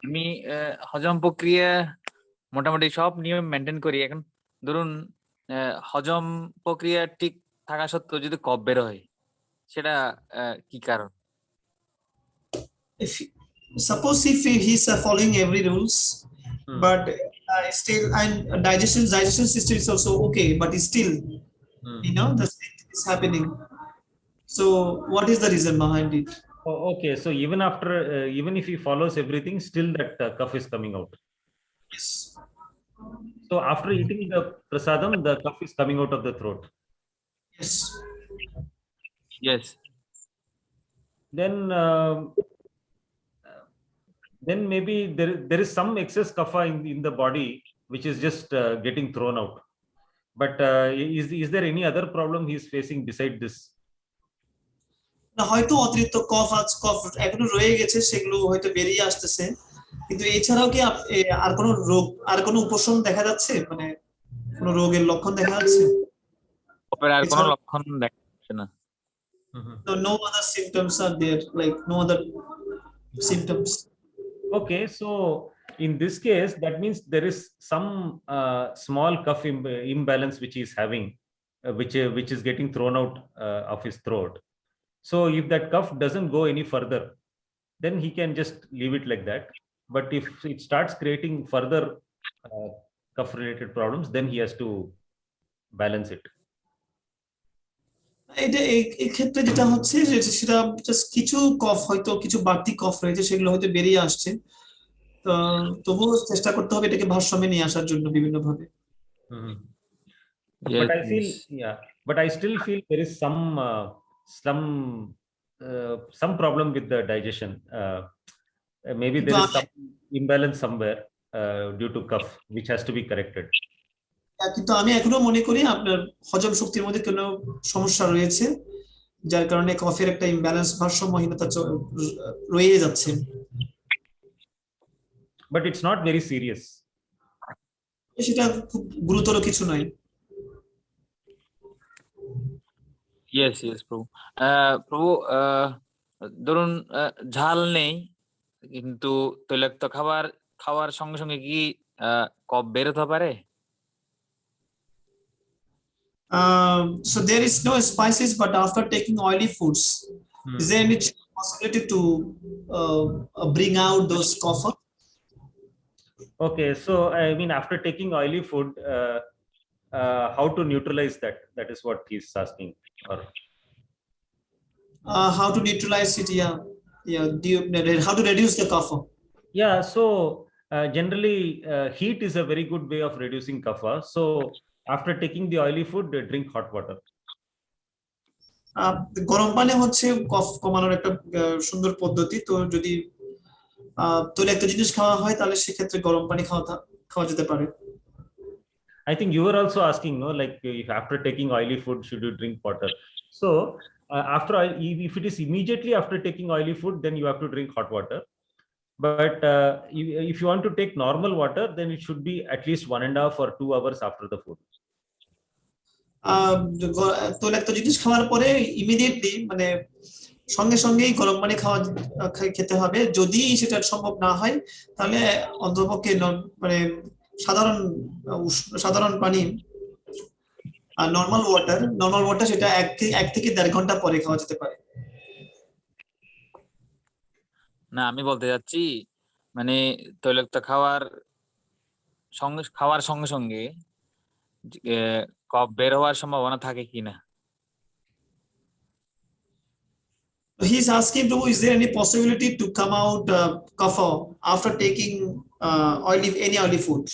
আমি হজম প্রক্রিয়া মোটামুটি সব নিয়ম মেনটেন করি। এখন ধরুন হজম প্রক্রিয়া ঠিক থাকা সত্ত্বেও যদি কফ বের হয়, সেটা কি কারণ?
Suppose if he is following every rules, but still and digestion system is also okay, but still the same is happening. So what is the reason behind it?
Okay, so even after, even if he follows everything, still that cough is coming out.
Yes.
So after eating the prasadam, the cough is coming out of the throat.
Yes.
Yes.
Then, then maybe there is some excess kapha in the body which is just getting thrown out. But is there any other problem he is facing beside this?
না, হয়তো অতিরিক্ত কফ এখনো রয়ে গেছে, সেগুলো হয়তো বেরিয়ে আসতেছে, কিন্তু এছাড়াও কি আর কোনো রোগ, আর কোনো উপশম দেখা যাচ্ছে, মানে কোনো রোগের লক্ষণ দেখা যাচ্ছে?
কফের আর কোনো
এছাড়া-
লক্ষণ দেখা যাচ্ছে না।
So no other symptoms are there, like no other symptoms.
Okay, so in this case, that means there is some small cough imbalance which he is having, which is getting thrown out of his throat. So if that cough doesn't go any further, then he can just leave it like that. But if it starts creating further cough related problems, then he has to balance it.
এটা এই ক্ষেত্রে যেটা হচ্ছে যে সেটা just কিছু কফ, হয়তো কিছু বাড়তি কফ রয়েছে, সেগুলো হয়তো বেরিয়ে আসছে, তো তবুও চেষ্টা করতে হবে এটাকে ভারসাম্যে নিয়ে আসার জন্য বিভিন্ন ভাবে।
But I feel, yeah, but I still feel there is some problem with the digestion. Maybe there is some imbalance somewhere due to cough, which has to be corrected.
কিন্তু আমি এখনো মনে করি আপনার হজম শক্তির মধ্যে কোনো সমস্যা রয়েছে, যার কারণে কফের একটা ইমব্যালেন্স, ভারসাম্যহীনতা রয়ে যাচ্ছে।
But it's not very serious.
সেটা খুব গুরুতর কিছু নয়।
ইয়েস ইয়েস প্রভু। প্রভু ধরুন ঝাল নেই, কিন্তু তৈলাক্ত খাওয়ার সঙ্গে সঙ্গে কি কফ বের হতে পারে?
So there is no spices, but after taking oily foods, is there any possibility to bring out those cough?
Okay, so I mean, after taking oily food, how to neutralize that? That is what he's asking. Or
How to neutralize it? Yeah. How to reduce the cough?
yeah, so generally heat is a very good way of reducing kapha. So after taking the oily food, drink hot water.
গরম পানি হচ্ছে কফ কমানোর একটা সুন্দর পদ্ধতি। তো যদি তৈলাক্ত জিনিস খাওয়া হয় তাহলে সেক্ষেত্রে গরম পানি খাওয়া যেতে পারে।
I think you were also asking, no, like if after taking oily food, should you drink water? So if it is immediately after taking oily food, then you have to drink hot water. But if you want to take normal water, then it should be at least 1.5 or 2 hours after the food.
তৈলাক্ত জিনিস খাওয়ার পরে immediately, মানে সঙ্গে সঙ্গেই গরম পানি খেতে হবে। যদি সেটা সম্ভব না হয় তাহলে অন্ততপক্ষে মানে সাধারণ পানি, নর্মাল ওয়াটার সেটা 1 থেকে 1.5 ঘন্টা পরে খাওয়া যেতে পারে।
না, আমি বলতে যাচ্ছি মানে তৈলাক্ত খাওয়ার সঙ্গে সঙ্গে কফ বের হওয়ার সম্ভাবনা থাকে কিনা।
He's asking, Prabhu, is there any possibility to come out kapha after taking any oily food?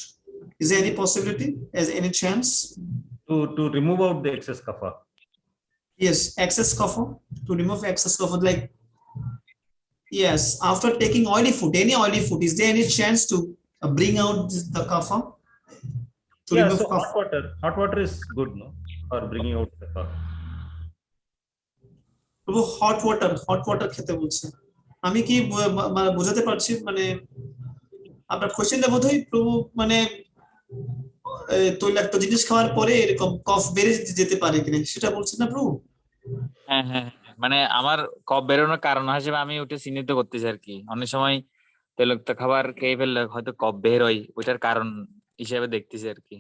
Is there any possibility? Is there any chance?
To remove out the excess kapha.
Yes, excess kapha. To remove excess kapha, like yes, after taking oily food, any oily food, is there any chance to bring out the kapha?
Yeah, so hot water is good, no, for bringing out the kapha.
প্রভু hot water খেতে বলছে। আমি কি বোঝাতে পারছি, মানে আপনার কোশ্চেনটা বোধহয় প্রভু, মানে তৈলাক্ত জিনিস খাওয়ার পরে এরকম কফ বেড়ে যেতে পারে কিনা সেটা বলছেন না প্রভু?
হ্যাঁ হ্যাঁ, মানে আমার কফ বেরোনোর কারণ হিসেবে আমি ওটা চিহ্নিত করতেছি আর কি। অনেক সময় তৈলাক্ত খাবার খেয়ে ফেললে হয়তো কফ বের হয়, ওইটার কারণ হিসেবে দেখতেছি আর কি।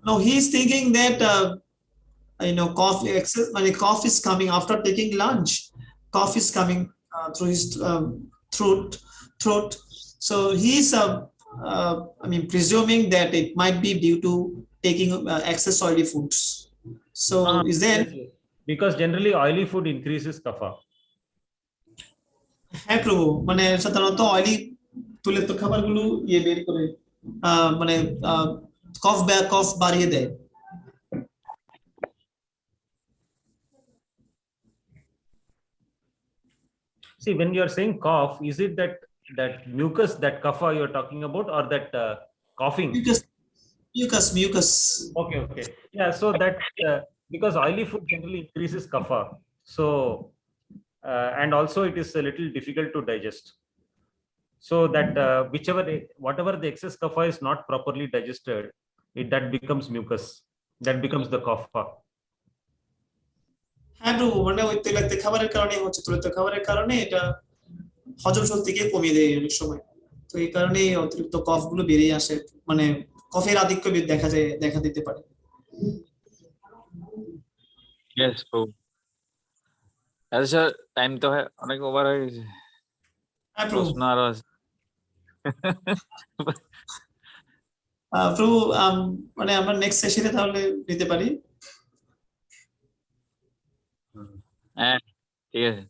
No, he is thinking that cough is coming after taking lunch. Cough is coming through his throat. So he's presuming that it might be due to taking excess oily foods. So is there?
Yes, because generally oily food increases kapha.
হ্যাঁ প্রভু, মানে সাধারণত oily তৈলাক্ত খাবারগুলো বের করে মানে কফ বাড়িয়ে দেয়।
See, when you are saying cough, is it that mucus, that kapha you are talking about, or that coughing?
Mucus.
Okay. Yeah, so that because oily food generally increases kapha, so and also it is a little difficult to digest. So that whatever the excess kapha is not properly digested, that becomes mucus, that becomes the kapha.
হ্যাঁ প্রভু, মানে ওই তৈলাক্ত খাবারের কারণে হচ্ছে, তৈলাক্ত খাবারের কারণে এটা হজম শক্তিকে কমিয়ে দেয় অনেক সময়। তো এই কারণে অতিরিক্ত কফ গুলো বেরিয়ে আসে, মানে কফের আধিক্য দেখা দিতে পারে।
Yes, প্রভু। আচ্ছা, টাইম তো অনেক ওভার হয়ে গেছে।
হ্যাঁ প্রভু।
প্রশ্ন আরো আছে।
প্রভু, মানে আমরা নেক্সট সেশনে তাহলে নিতে পারি।
হ্যাঁ, ঠিক আছে।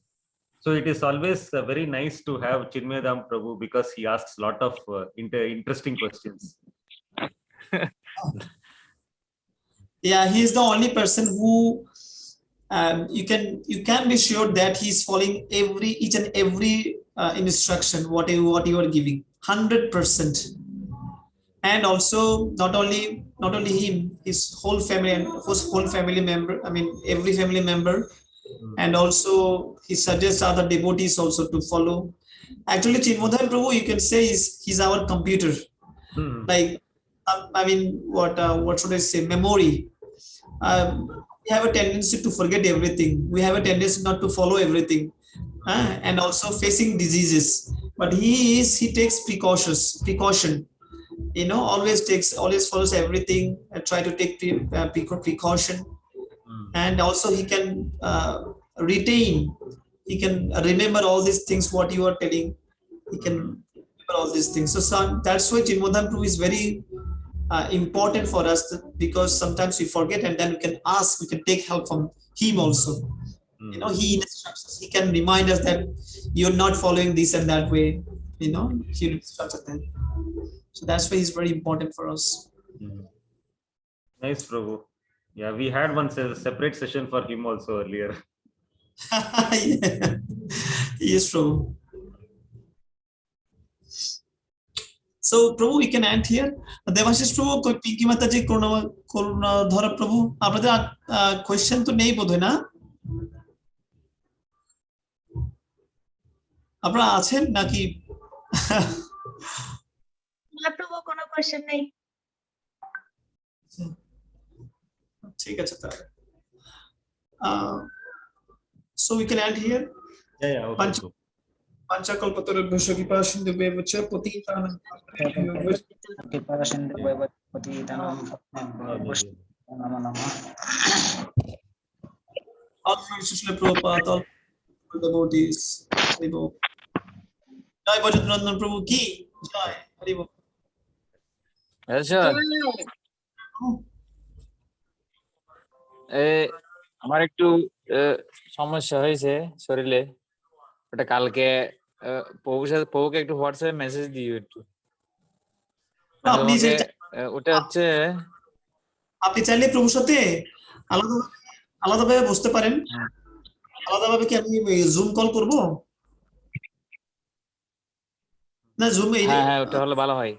So it is always very nice to have Chinmayadam Prabhu because he asks lot of interesting questions.
Yeah, he is the only person who you can be sure that he is following each and every instruction what you are giving 100%. And also not only him, his whole family and his whole family member, I mean every family member, and also he suggests other devotees also to follow. Actually Chinmadam Prabhu, you can say he's our computer. Like I mean what should I say, memory. We have a tendency to forget everything, we have a tendency not to follow everything, and also facing diseases, but he takes precaution, you know, always follows everything and try to take precaution. And also he can he can remember all these things what you are telling, he can remember all these things. So that's why Chinmadam Prabhu is very important for us, because sometimes we forget and then we can take help from him also. You know, he instructs us, he can remind us that you're not following this and that way, you know, he instructs us then. So that's why he's very important for us.
Nice, Prabhu. Yeah, we had one separate session for him also earlier.
Yeah. Yes, Prabhu. So Prabhu, we can end here. Devashish Prabhu, Pinky Mataji, Koruna Dhara Prabhu, আপনাদের question তো নেই বোধহয় না? আপনারা আছেন নাকি?
না প্রভু, কোনো কোশ্চেন নেই।
ঠিক আছে তাহলে। So we can end here.
Yeah, okay.
Panchakalpatarubhyasya kipasindubhyavaccha patitanam all Srila Prabhupada, all devotees. Haribo. Jai Bhajanandan Prabhu ki jai. Haribo.
আচ্ছা, আমার একটু সমস্যা হয়েছে শরীরে, ওটা কালকে প্রভুকে একটু হোয়াটসঅ্যাপে মেসেজ দিও একটু।
আপনি
ওটা হচ্ছে
আপনি চাইলে প্রভুর সাথে আলাদাভাবে বসতে পারেন। আলাদাভাবে কি আমি জুম কল করব? না জুম
হ্যাঁ, ওটা হলে ভালো হয়।